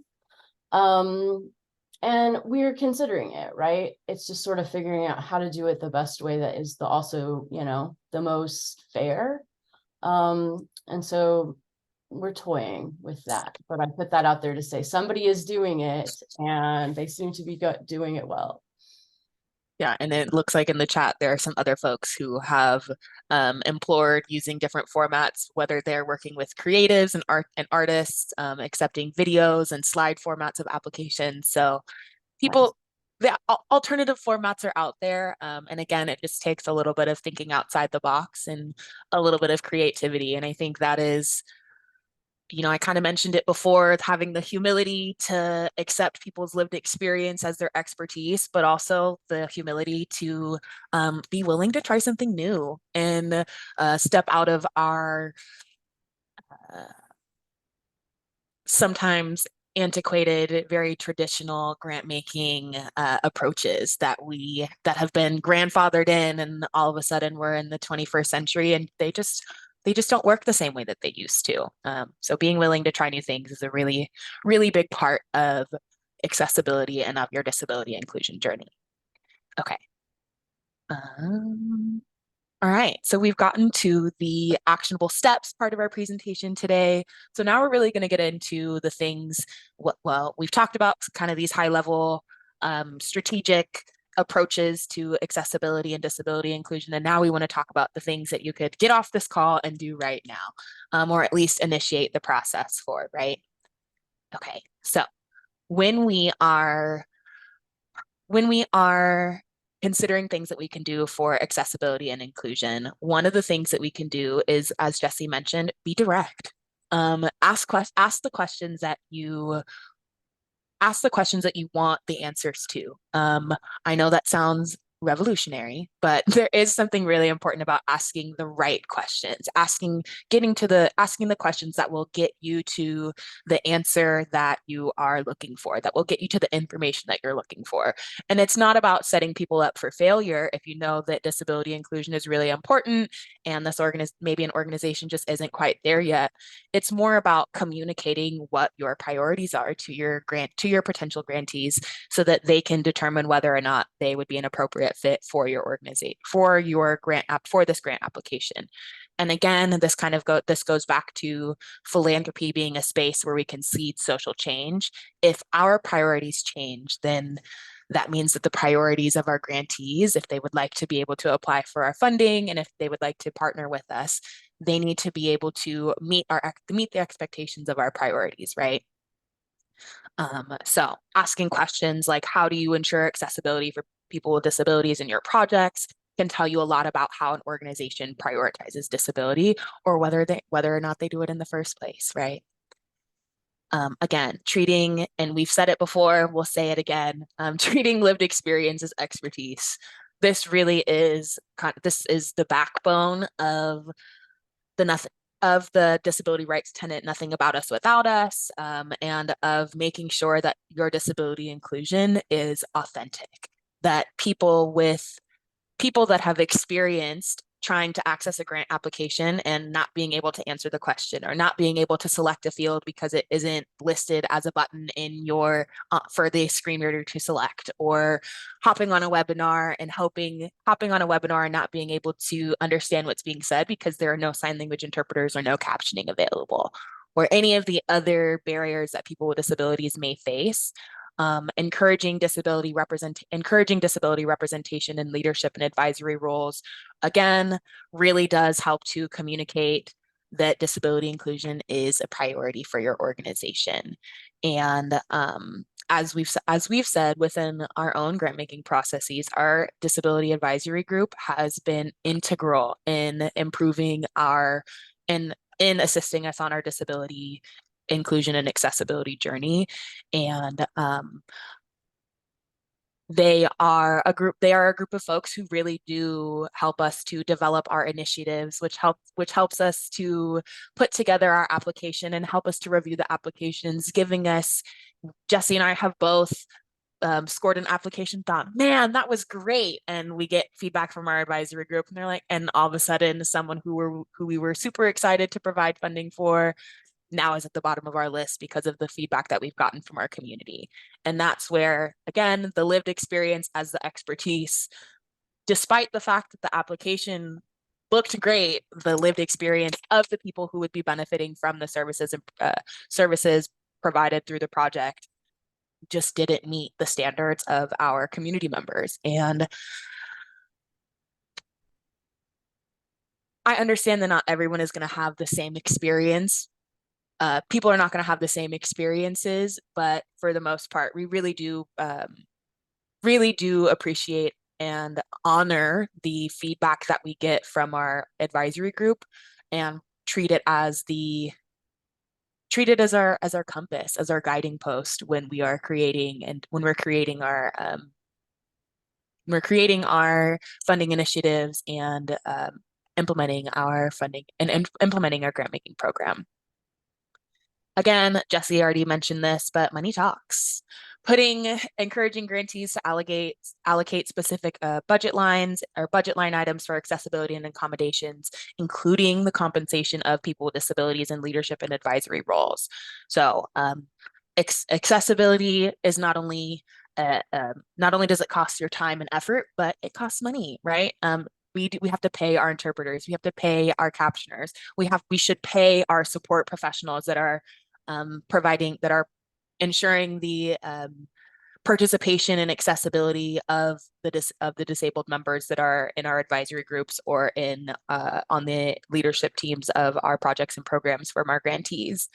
And we're considering it, right? It's just sort of figuring out how to do it the best way that is also, the most fair. And so we're toying with that, but I put that out there to say somebody is doing it and they seem to be doing it well. Yeah, and it looks like in the chat there are some other folks who have implored using different formats, whether they're working with creatives and artists, accepting videos and slide formats of applications. So people, the alternative formats are out there. And again, it just takes a little bit of thinking outside the box and a little bit of creativity. And I think that is, I kind of mentioned it before, having the humility to accept people's lived experience as their expertise, but also the humility to be willing to try something new and step out of our sometimes antiquated, very traditional grant making approaches that have been grandfathered in, and all of a sudden we're in the 21st century and they just don't work the same way that they used to. So being willing to try new things is a really, really big part of accessibility and of your disability inclusion journey. Okay. All right, so we've gotten to the actionable steps part of our presentation today. So now we're really going to get into the things, well, we've talked about kind of these high level strategic approaches to accessibility and disability inclusion. And now we want to talk about the things that you could get off this call and do right now, or at least initiate the process for, right? Okay, so when we are considering things that we can do for accessibility and inclusion, one of the things that we can do is, as Jesse mentioned, be direct. Ask the questions that you want the answers to. I know that sounds revolutionary, but there is something really important about asking the right questions, asking the questions that will get you to the answer that you are looking for, that will get you to the information that you're looking for. And it's not about setting people up for failure if you know that disability inclusion is really important and maybe an organization just isn't quite there yet. It's more about communicating what your priorities are to your potential grantees so that they can determine whether or not they would be an appropriate fit for your organization, for this grant application. And again, this goes back to philanthropy being a space where we can seed social change. If our priorities change, then that means that the priorities of our grantees, if they would like to be able to apply for our funding and if they would like to partner with us, they need to be able to meet the expectations of our priorities, right? So asking questions like, how do you ensure accessibility for people with disabilities in your projects, can tell you a lot about how an organization prioritizes disability or whether or not they do it in the first place, right? Again, and we've said it before, we'll say it again, treating lived experience as expertise. This really is, this is the backbone of the of the disability rights tenet, nothing about us without us, and of making sure that your disability inclusion is authentic, that people that have experienced trying to access a grant application and not being able to answer the question or not being able to select a field because it isn't listed as a button in your for the screen reader to select, or hopping on a webinar and not being able to understand what's being said because there are no sign language interpreters or no captioning available, or any of the other barriers that people with disabilities may face. Encouraging disability representation in leadership and advisory roles, again, really does help to communicate that disability inclusion is a priority for your organization. And as we've said within our own grant making processes, our disability advisory group has been integral in improving in assisting us on our disability inclusion and accessibility journey. And they are a group of folks who really do help us to develop our initiatives, which helps us to put together our application and help us to review the applications, giving us Jesse and I have both scored an application, thought, man, that was great. And we get feedback from our advisory group, and they're like, and all of a sudden, someone who we were super excited to provide funding for now is at the bottom of our list because of the feedback that we've gotten from our community. And that's where, again, the lived experience as the expertise, despite the fact that the application looked great, the lived experience of the people who would be benefiting from the services provided through the project just didn't meet the standards of our community members. And I understand that not everyone is going to have the same experience. People are not going to have the same experiences, but for the most part, we really do appreciate and honor the feedback that we get from our advisory group, and treat it as our compass, as our guiding post when we're creating our funding initiatives and implementing our grant making program. Again, Jesse already mentioned this, but money talks. Encouraging grantees to allocate specific budget lines or budget line items for accessibility and accommodations, including the compensation of people with disabilities in leadership and advisory roles. So accessibility is not only does it cost your time and effort, but it costs money, right? We have to pay our interpreters, we have to pay our captioners, we should pay our support professionals that are ensuring the participation and accessibility of the disabled members that are in our advisory groups or on the leadership teams of our projects and programs from our grantees.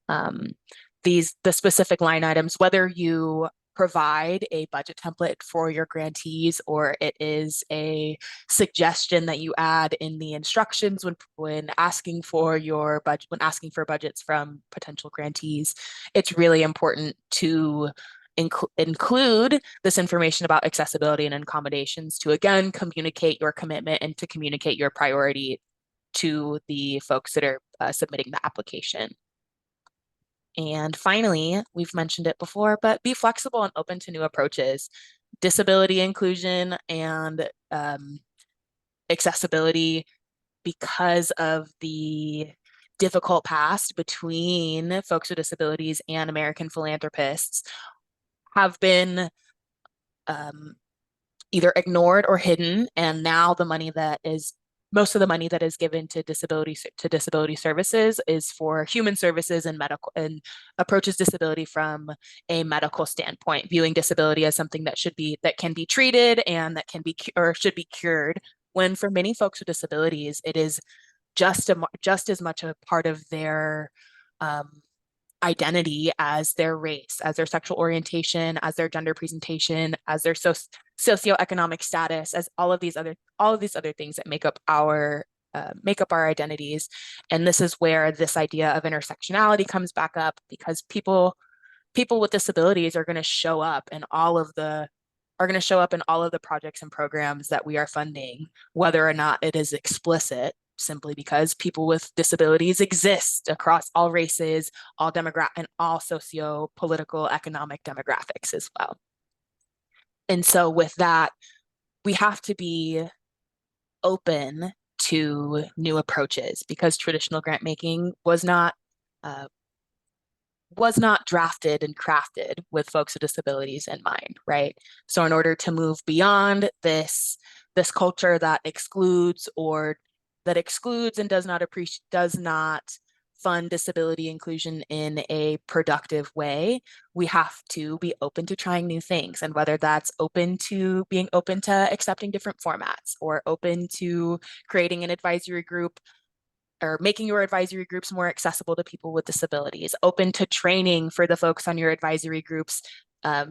The specific line items, whether you provide a budget template for your grantees or it is a suggestion that you add in the instructions when asking for budgets from potential grantees, it's really important to include this information about accessibility and accommodations to again communicate your commitment and to communicate your priority to the folks that are submitting the application. And finally, we've mentioned it before, but be flexible and open to new approaches. Disability inclusion and accessibility, because of the difficult past between folks with disabilities and American philanthropists, have been either ignored or hidden. And now most of the money that is given to disability services is for human services and medical, and approaches disability from a medical standpoint, viewing disability as something that can be treated and that can be or should be cured. When for many folks with disabilities, it is just as much a part of their identity as their race, as their sexual orientation, as their gender presentation, as their socioeconomic status, as all of these other things that make up our identities. And this is where this idea of intersectionality comes back up, because people with disabilities are going to show up in all of the projects and programs that we are funding, whether or not it is explicit. simply because people with disabilities exist across all races, all demographic, and all socio-political, economic demographics as well. And so with that, we have to be open to new approaches because traditional grant making uh, was not drafted and crafted with folks with disabilities in mind, right? So in order to move beyond this culture that excludes and does not fund disability inclusion in a productive way, we have to be open to trying new things. And whether that's being open to accepting different formats or open to creating an advisory group or making your advisory groups more accessible to people with disabilities, open to training for the folks on your advisory groups,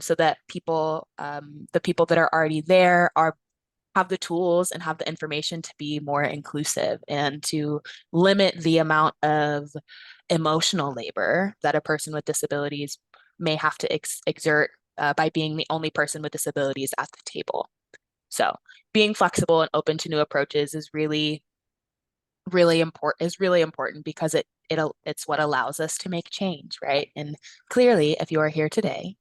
so that the people that are already there have the tools and have the information to be more inclusive and to limit the amount of emotional labor that a person with disabilities may have to exert by being the only person with disabilities at the table. So being flexible and open to new approaches is really important because it's what allows us to make change, right? And clearly, if you are here today,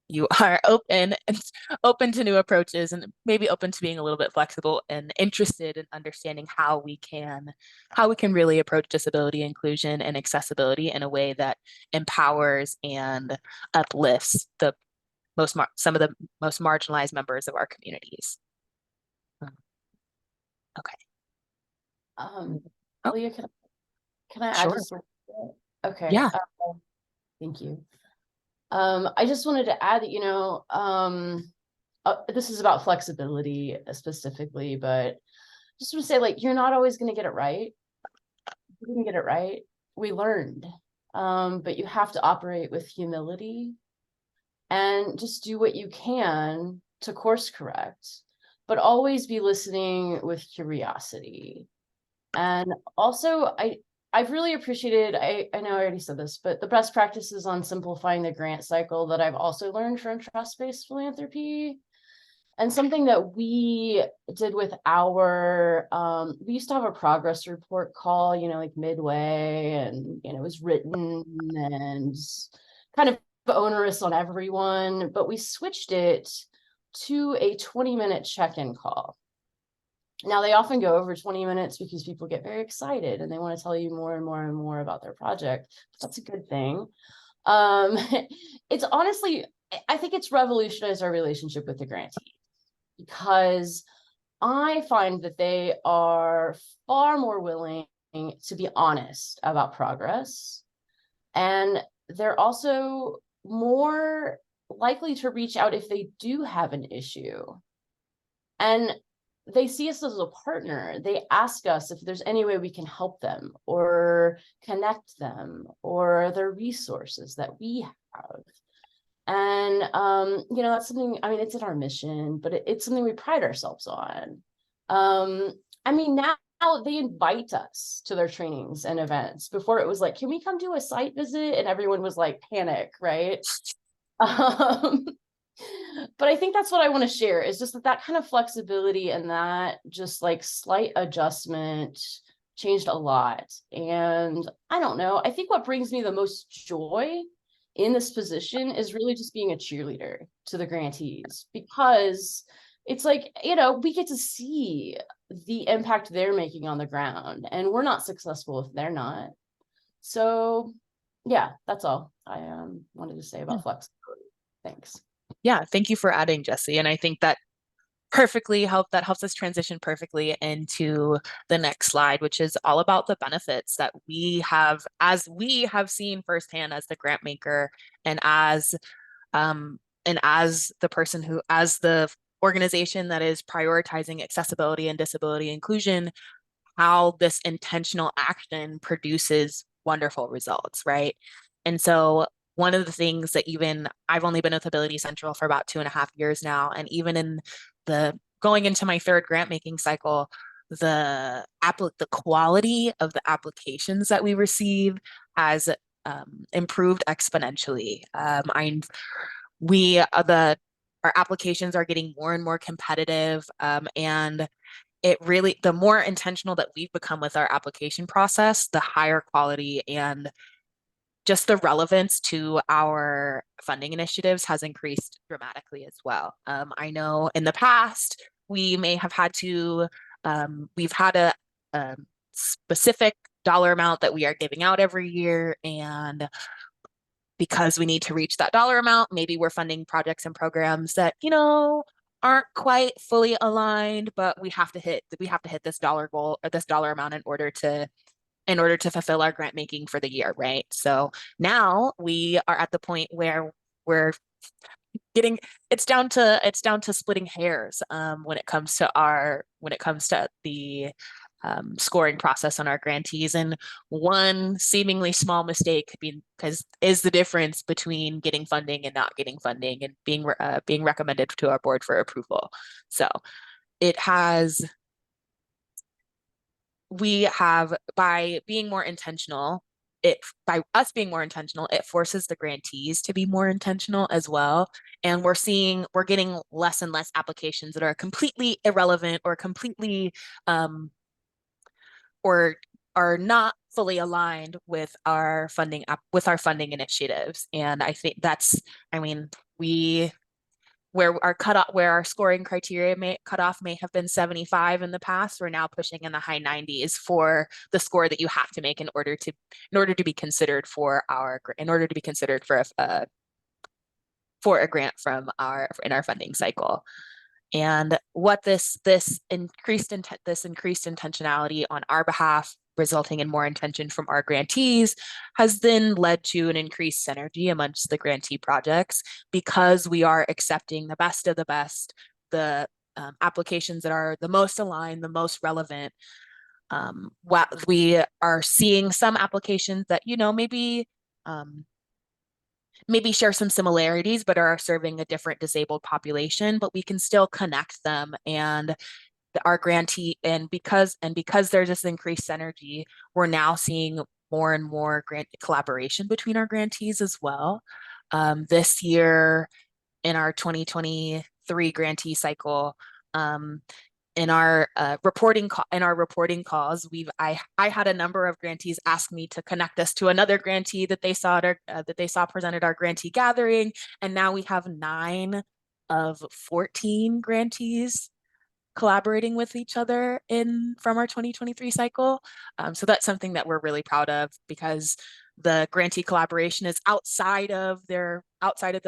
you are open to new approaches and maybe open to being a little bit flexible and interested in understanding how we can really approach disability inclusion and accessibility in a way that empowers and uplifts some of the most marginalized members of our communities. Okay. Um, Oh, Leah, can I add sure. just a little bit? Okay. Yeah. Thank you. I just wanted to add that, this is about flexibility specifically, but just want to say, like, you're not always going to get it right. You didn't get it right. We learned. But you have to operate with humility and just do what you can to course correct, but always be listening with curiosity. And also, I've really appreciated, I know I already said this, but the best practices on simplifying the grant cycle that I've also learned from trust-based philanthropy. And something that we did with we used to have a progress report call, like midway, and, it was written and kind of onerous on everyone, but we switched it to a 20-minute check-in call. Now, they often go over 20 minutes because people get very excited and they want to tell you more and more and more about their project. That's a good thing. It's honestly, I think it's revolutionized our relationship with the grantees, because I find that they are far more willing to be honest about progress. And they're also more likely to reach out if they do have an issue. And they see us as a partner. They ask us if there's any way we can help them or connect them or their resources that we have. And, that's something, it's in our mission, but it's something we pride ourselves on. Now they invite us to their trainings and events. Before it was like, can we come do a site visit? And everyone was like, panic, right? But I think that's what I want to share, is just that kind of flexibility and that just like slight adjustment changed a lot. And I don't know, I think what brings me the most joy in this position is really just being a cheerleader to the grantees, because it's like, we get to see the impact they're making on the ground, and we're not successful if they're not. So yeah, that's all I wanted to say about flexibility. Thanks. Yeah, thank you for adding, Jesse. And I think that helps us transition perfectly into the next slide, which is all about the benefits that as we have seen firsthand as the grant maker, and as the organization that is prioritizing accessibility and disability inclusion, how this intentional action produces wonderful results, right? And so one of the things that I've only been with Ability Central for about 2.5 years now, and even in going into my third grant making cycle, the quality of the applications that we receive has improved exponentially. Our applications are getting more and more competitive, and it really, the more intentional that we've become with our application process, the higher quality and just the relevance to our funding initiatives has increased dramatically as well. I know in the past, we may have had to, we've had a specific dollar amount that we are giving out every year. And because we need to reach that dollar amount, maybe we're funding projects and programs that, aren't quite fully aligned, but we have to hit this dollar goal or this dollar amount in order to fulfill our grant making for the year, right? So now we are at the point where we're getting it's down to splitting hairs when it comes to the scoring process on our grantees, and one seemingly small mistake because is the difference between getting funding and not getting funding and being recommended to our board for approval. So it has we have by being more intentional, by us being more intentional, it forces the grantees to be more intentional as well. And we're getting less and less applications that are completely irrelevant or completely or are not fully aligned with our funding initiatives. And I think we where our scoring criteria cutoff may have been 75 in the past, we're now pushing in the high 90s for the score that you have to make in order to be considered for a grant in our funding cycle. And what this increased intentionality on our behalf, resulting in more intention from our grantees, has then led to an increased synergy amongst the grantee projects, because we are accepting the best of the best, the applications that are the most aligned, the most relevant. We are seeing some applications that maybe share some similarities, but are serving a different disabled population, but we can still connect them. And our grantee, and because there's this increased synergy, we're now seeing more and more grant collaboration between our grantees as well. This year in our 2023 grantee cycle, in our reporting calls, I had a number of grantees ask me to connect us to another grantee that they saw presented our grantee gathering, and now we have 9 of 14 grantees collaborating with each other from our 2023 cycle. So that's something that we're really proud of, because the grantee collaboration is outside of the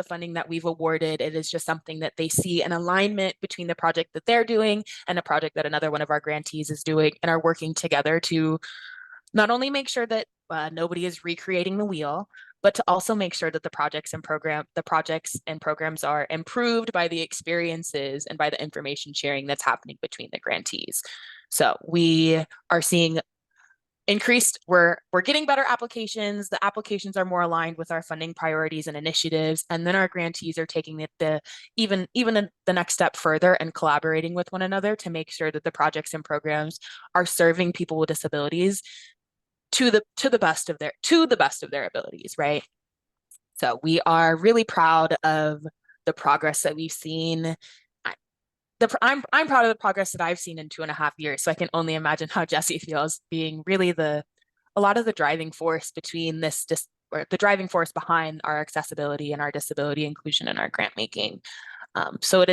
funding that we've awarded. It is just something that they see an alignment between the project that they're doing and a project that another one of our grantees is doing, and are working together to not only make sure that nobody is recreating the wheel, but to also make sure that the projects and programs are improved by the experiences and by the information sharing that's happening between the grantees. So we are seeing we're getting better applications. The applications are more aligned with our funding priorities and initiatives, and then our grantees are taking it even the next step further and collaborating with one another to make sure that the projects and programs are serving people with disabilities to the best of their abilities, right? So we are really proud of the progress that we've seen. I'm proud of the progress that I've seen in 2.5 years. So I can only imagine how Jesse feels, being really a lot of the driving force between the driving force behind our accessibility and our disability inclusion and our grant making. So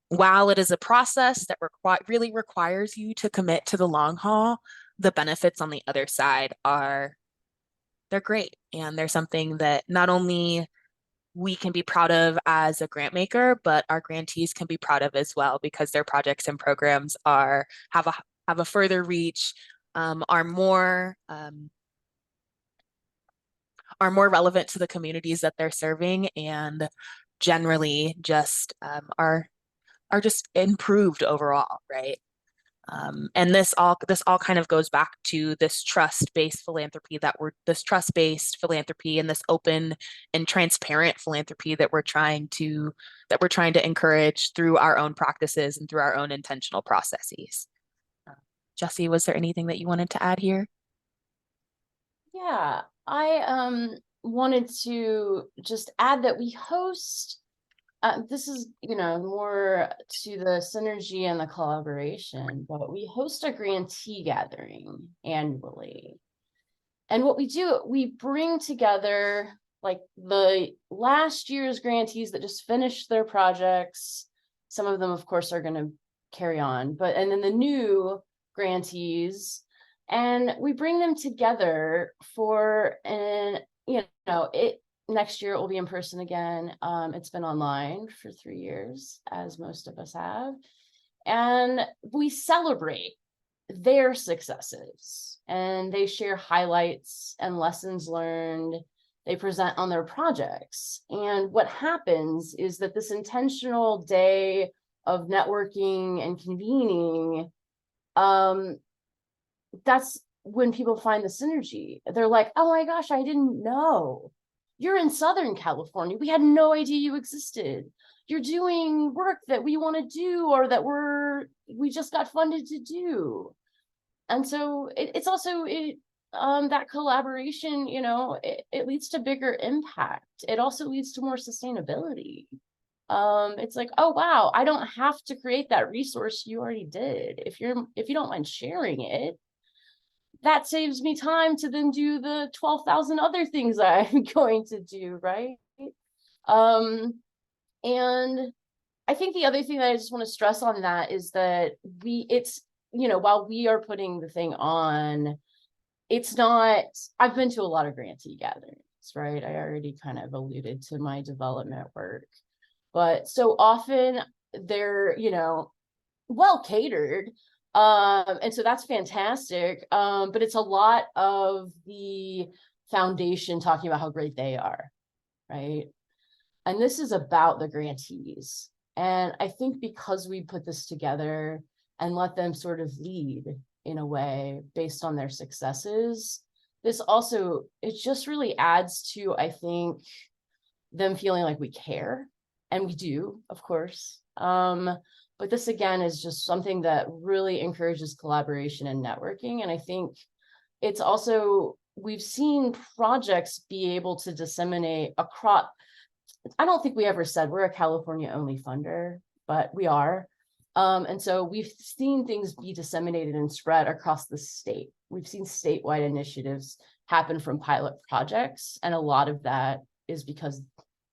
while it is a process that really requires you to commit to the long haul, the benefits on the other side they're great. And they're something that not only we can be proud of as a grant maker, but our grantees can be proud of as well, because their projects and programs have a further reach, are more relevant to the communities that they're serving, and generally just are just improved overall, right? And this all kind of goes back to this trust-based philanthropy and this open and transparent philanthropy that we're trying to encourage through our own practices and through our own intentional processes. Jesse, was there anything that you wanted to add here? Yeah, I wanted to just add that we host this is, more to the synergy and the collaboration, but we host a grantee gathering annually. And what we do, we bring together like the last year's grantees that just finished their projects. Some of them, of course, are going to carry on, and then the new grantees, and we bring them together for next year it will be in person again. It's been online for 3 years, as most of us have, and we celebrate their successes, and they share highlights and lessons learned. They present on their projects. And what happens is that this intentional day of networking and convening, that's when people find the synergy. They're like, oh my gosh, I didn't know. You're in Southern California. We had no idea you existed. You're doing work that we want to do, or that we just got funded to do. And so it's also that collaboration, it leads to bigger impact. It also leads to more sustainability. It's like, oh wow, I don't have to create that resource. You already did. If you don't mind sharing it, that saves me time to then do the 12,000 other things I'm going to do, right? And I think the other thing that I just want to stress on that is that while we are putting the thing on, it's not, I've been to a lot of grantee gatherings, right? I already kind of alluded to my development work, but so often they're, well catered. And so that's fantastic. But it's a lot of the foundation talking about how great they are, right? And this is about the grantees. And I think because we put this together and let them sort of lead in a way based on their successes, it just really adds to, I think, them feeling like we care. And we do, of course. But this again is just something that really encourages collaboration and networking. And I think it's also, we've seen projects be able to disseminate across. I don't think we ever said we're a California only funder, but we are. And so we've seen things be disseminated and spread across the state. We've seen statewide initiatives happen from pilot projects. And a lot of that is because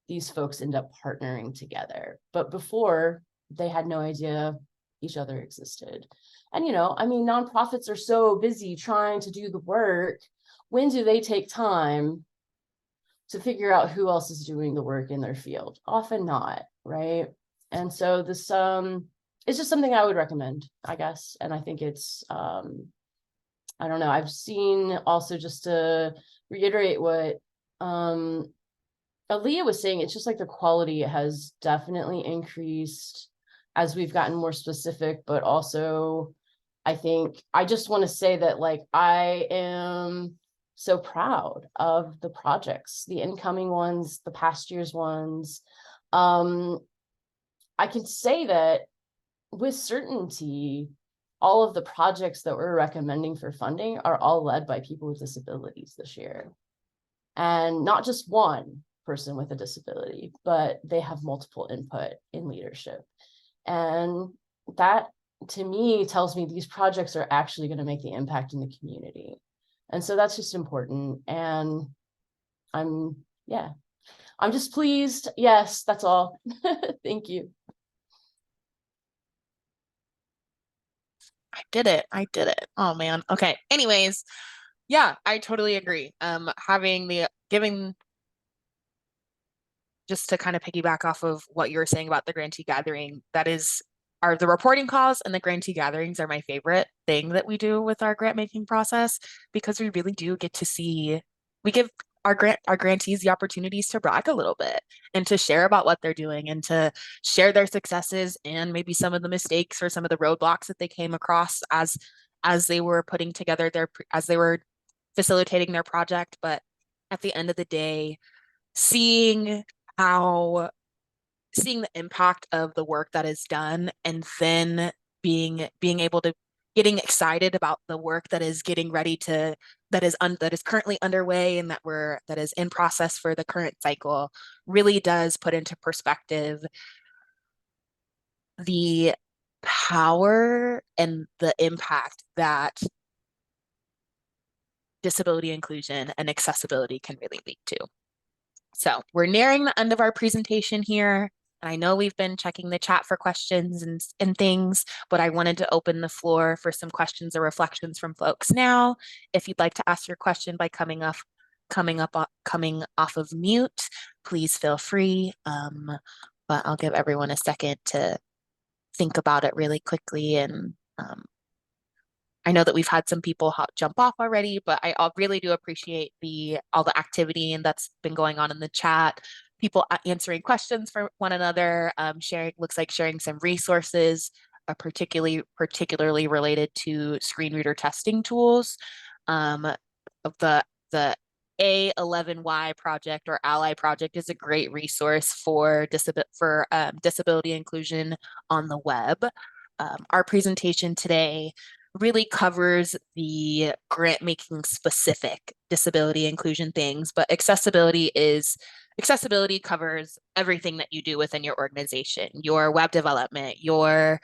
these folks end up partnering together. But before, they had no idea each other existed. And, nonprofits are so busy trying to do the work. When do they take time to figure out who else is doing the work in their field? Often not, right? And so this is just something I would recommend, I guess. And I think it's, I don't know, I've seen also, just to reiterate what Aaliyah was saying, it's just like the quality has definitely increased as we've gotten more specific, but also I think I just want to say that, like, I am so proud of the projects, the incoming ones, the past year's ones. I can say that with certainty, all of the projects that we're recommending for funding are all led by people with disabilities this year. And not just one person with a disability, but they have multiple input in leadership. And that, to me, tells me these projects are actually going to make the impact in the community. And so that's just important. And I'm just pleased. Yes, that's all. Thank you. I did it. Oh man. Okay. Anyways, yeah, I totally agree. Giving, just to kind of piggyback off of what you were saying about the grantee gathering, are the reporting calls and the grantee gatherings are my favorite thing that we do with our grant making process, because we really do get to see, we give our grantees the opportunities to brag a little bit and to share about what they're doing and to share their successes and maybe some of the mistakes or some of the roadblocks that they came across as they were putting together as they were facilitating their project. But at the end of the day, seeing the impact of the work that is done, and then being able to getting excited about the work that is getting ready to that is currently underway and that is in process for the current cycle really does put into perspective the power and the impact that disability inclusion and accessibility can really lead to. So we're nearing the end of our presentation here. And I know we've been checking the chat for questions and things, but I wanted to open the floor for some questions or reflections from folks now. If you'd like to ask your question by coming off of mute, please feel free. But I'll give everyone a second to think about it really quickly. And I know that we've had some people jump off already, but I really do appreciate all the activity and that's been going on in the chat. People answering questions for one another, sharing some resources, particularly related to screen reader testing tools. The A11Y project or Ally project is a great resource for disability inclusion on the web. Our presentation today really covers the grant making specific disability inclusion things, but accessibility covers everything that you do within your organization, your web development, your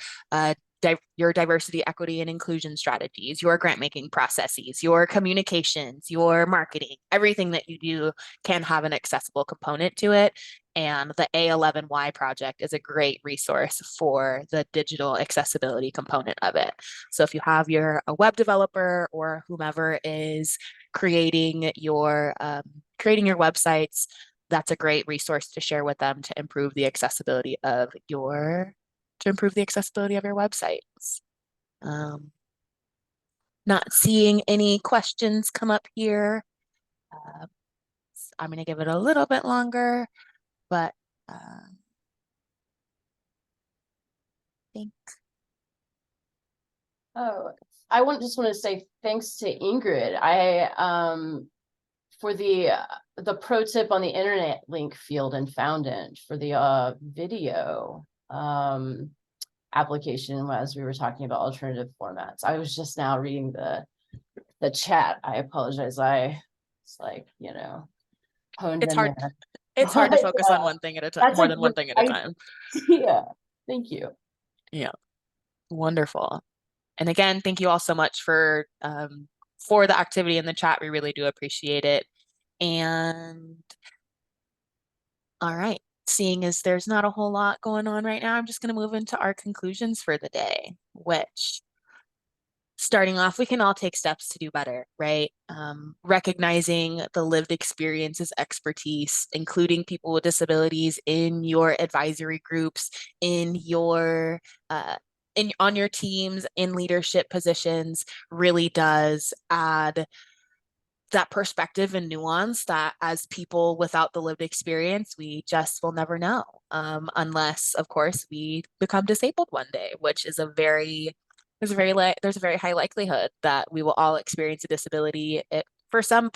diversity, equity, and inclusion strategies, your grant making processes, your communications, your marketing, everything that you do can have an accessible component to it. And the A11Y project is a great resource for the digital accessibility component of it. So if you have a web developer or whomever is creating your websites, that's a great resource to share with them to improve the accessibility of your websites. Not seeing any questions come up here. I'm going to give it a little bit longer, but I think. Oh, I just want to say thanks to Ingrid. For the pro tip on the internet link field and found it for the video application as we were talking about alternative formats. I was just now reading the chat. I apologize. It's like, honed It's in hard. there. It's hard to focus on one thing at a time, more than one thing at a time. Yeah, thank you. Yeah, wonderful. And again, thank you all so much for the activity in the chat. We really do appreciate it. And all right, seeing as there's not a whole lot going on right now, I'm just going to move into our conclusions for the day, which starting off, we can all take steps to do better, right? Recognizing the lived experiences, expertise, including people with disabilities in your advisory groups, on your teams, in leadership positions, really does add that perspective and nuance that as people without the lived experience, we just will never know, unless, of course, we become disabled one day, which is there's a very high likelihood that we will all experience a disability for some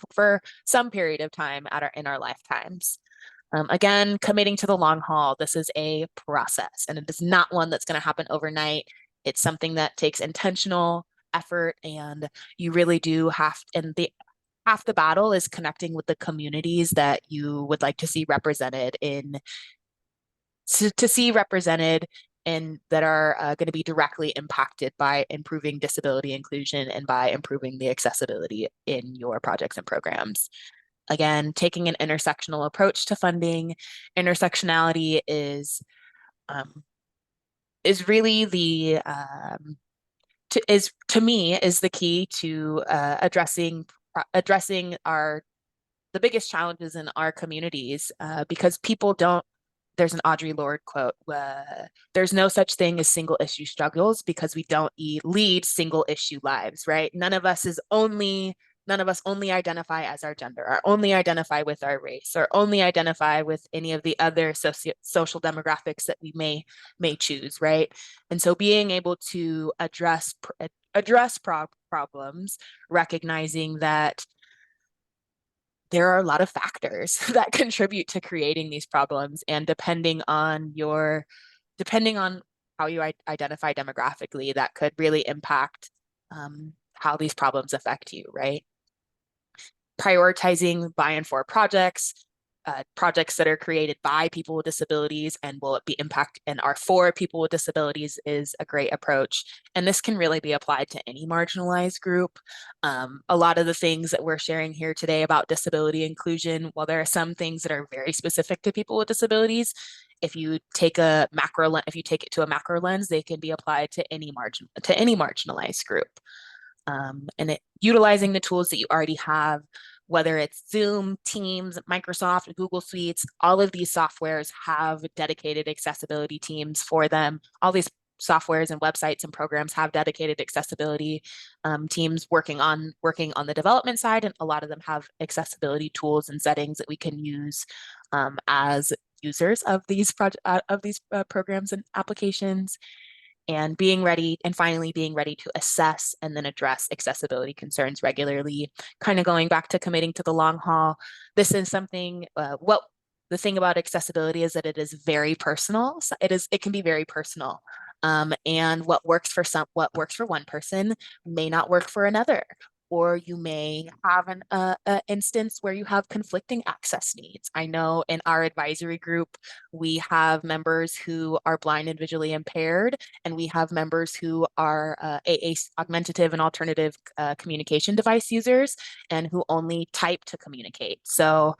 period of time in our lifetimes. Again, committing to the long haul. This is a process, and it is not one that's going to happen overnight. It's something that takes intentional effort, and you really do half the battle is connecting with the communities that you would like to see represented and that are going to be directly impacted by improving disability inclusion and by improving the accessibility in your projects and programs. Again, taking an intersectional approach to funding. Intersectionality is really to me is the key to addressing the biggest challenges in our communities, because people don't. There's an Audre Lorde quote: "There's no such thing as single issue struggles because we don't lead single issue lives." Right? None of us only identify as our gender, or only identify with our race, or only identify with any of the other social demographics that we may choose. Right? And so, being able to address problems, recognizing that there are a lot of factors that contribute to creating these problems, and depending on how you identify demographically, that could really impact how these problems affect you, right? Prioritizing by and for projects, projects that are created by people with disabilities and will be impact and are for people with disabilities is a great approach. And this can really be applied to any marginalized group. A lot of the things that we're sharing here today about disability inclusion, while there are some things that are very specific to people with disabilities, if you take it to a macro lens, they can be applied to any marginalized group. And utilizing the tools that you already have, whether it's Zoom, Teams, Microsoft, Google Suites, all of these softwares have dedicated accessibility teams for them. All these softwares and websites and programs have dedicated accessibility teams working on the development side, and a lot of them have accessibility tools and settings that we can use as users of these programs and applications. And finally being ready to assess and then address accessibility concerns regularly, kind of going back to committing to the long haul. This is something, the thing about accessibility is that it is very personal. So it can be very personal. And what works for one person may not work for another. Or you may have an instance where you have conflicting access needs. I know in our advisory group, we have members who are blind and visually impaired, and we have members who are augmentative and alternative communication device users, and who only type to communicate. So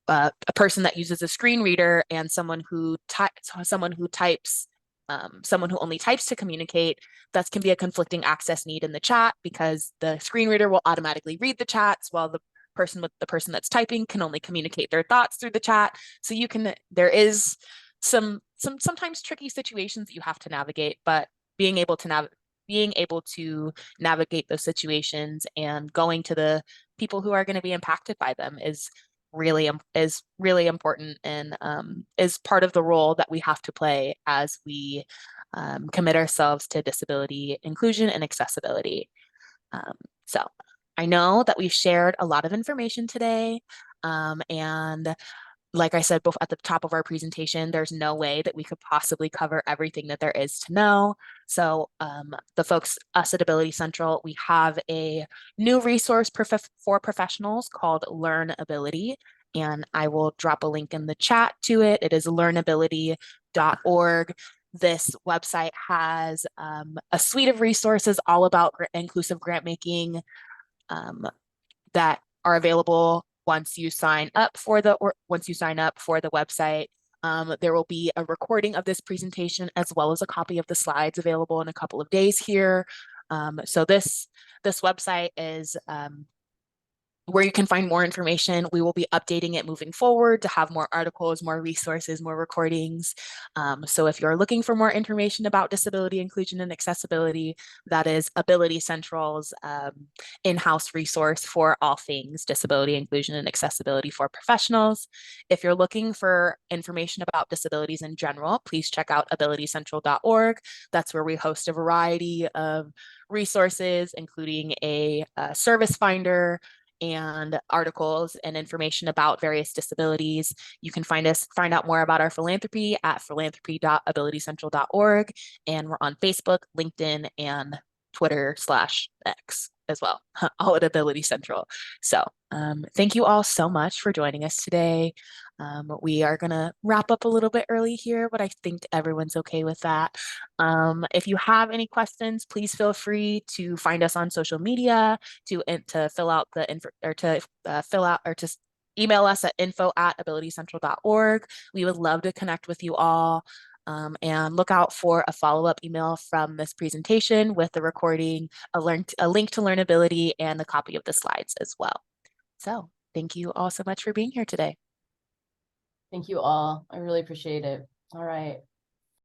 a person that uses a screen reader and someone who only types to communicate, that can be a conflicting access need in the chat, because the screen reader will automatically read the chats while the person that's typing can only communicate their thoughts through the chat. So there is sometimes tricky situations that you have to navigate, but being able to navigate those situations and going to the people who are going to be impacted by them is really important, and is part of the role that we have to play as we commit ourselves to disability inclusion and accessibility. So I know that we've shared a lot of information today, and like I said at the top of our presentation, there's no way that we could possibly cover everything that there is to know. So the folks, us at Ability Central, we have a new resource for professionals called Learnability, and I will drop a link in the chat to it. It is learnability.org. This website has a suite of resources all about inclusive grant making that are available once you sign up for the website. There will be a recording of this presentation as well as a copy of the slides available in a couple of days here. So this website is where you can find more information. We will be updating it moving forward to have more articles, more resources, more recordings. So if you're looking for more information about disability inclusion and accessibility, that is Ability Central's in-house resource for all things disability inclusion and accessibility for professionals. If you're looking for information about disabilities in general, please check out abilitycentral.org. That's where we host a variety of resources, including a service finder and articles and information about various disabilities. You can find out more about our philanthropy at philanthropy.abilitycentral.org. And we're on Facebook, LinkedIn, and Twitter/X as well, all at Ability Central. So thank you all so much for joining us today. We are gonna wrap up a little bit early here, but I think everyone's okay with that. If you have any questions, please feel free to find us on social media, to fill out the info, or to email us at info@abilitycentral.org. We would love to connect with you all. And look out for a follow-up email from this presentation with the recording, a link to Learnability, and a copy of the slides as well. So thank you all so much for being here today. Thank you all. I really appreciate it. All right.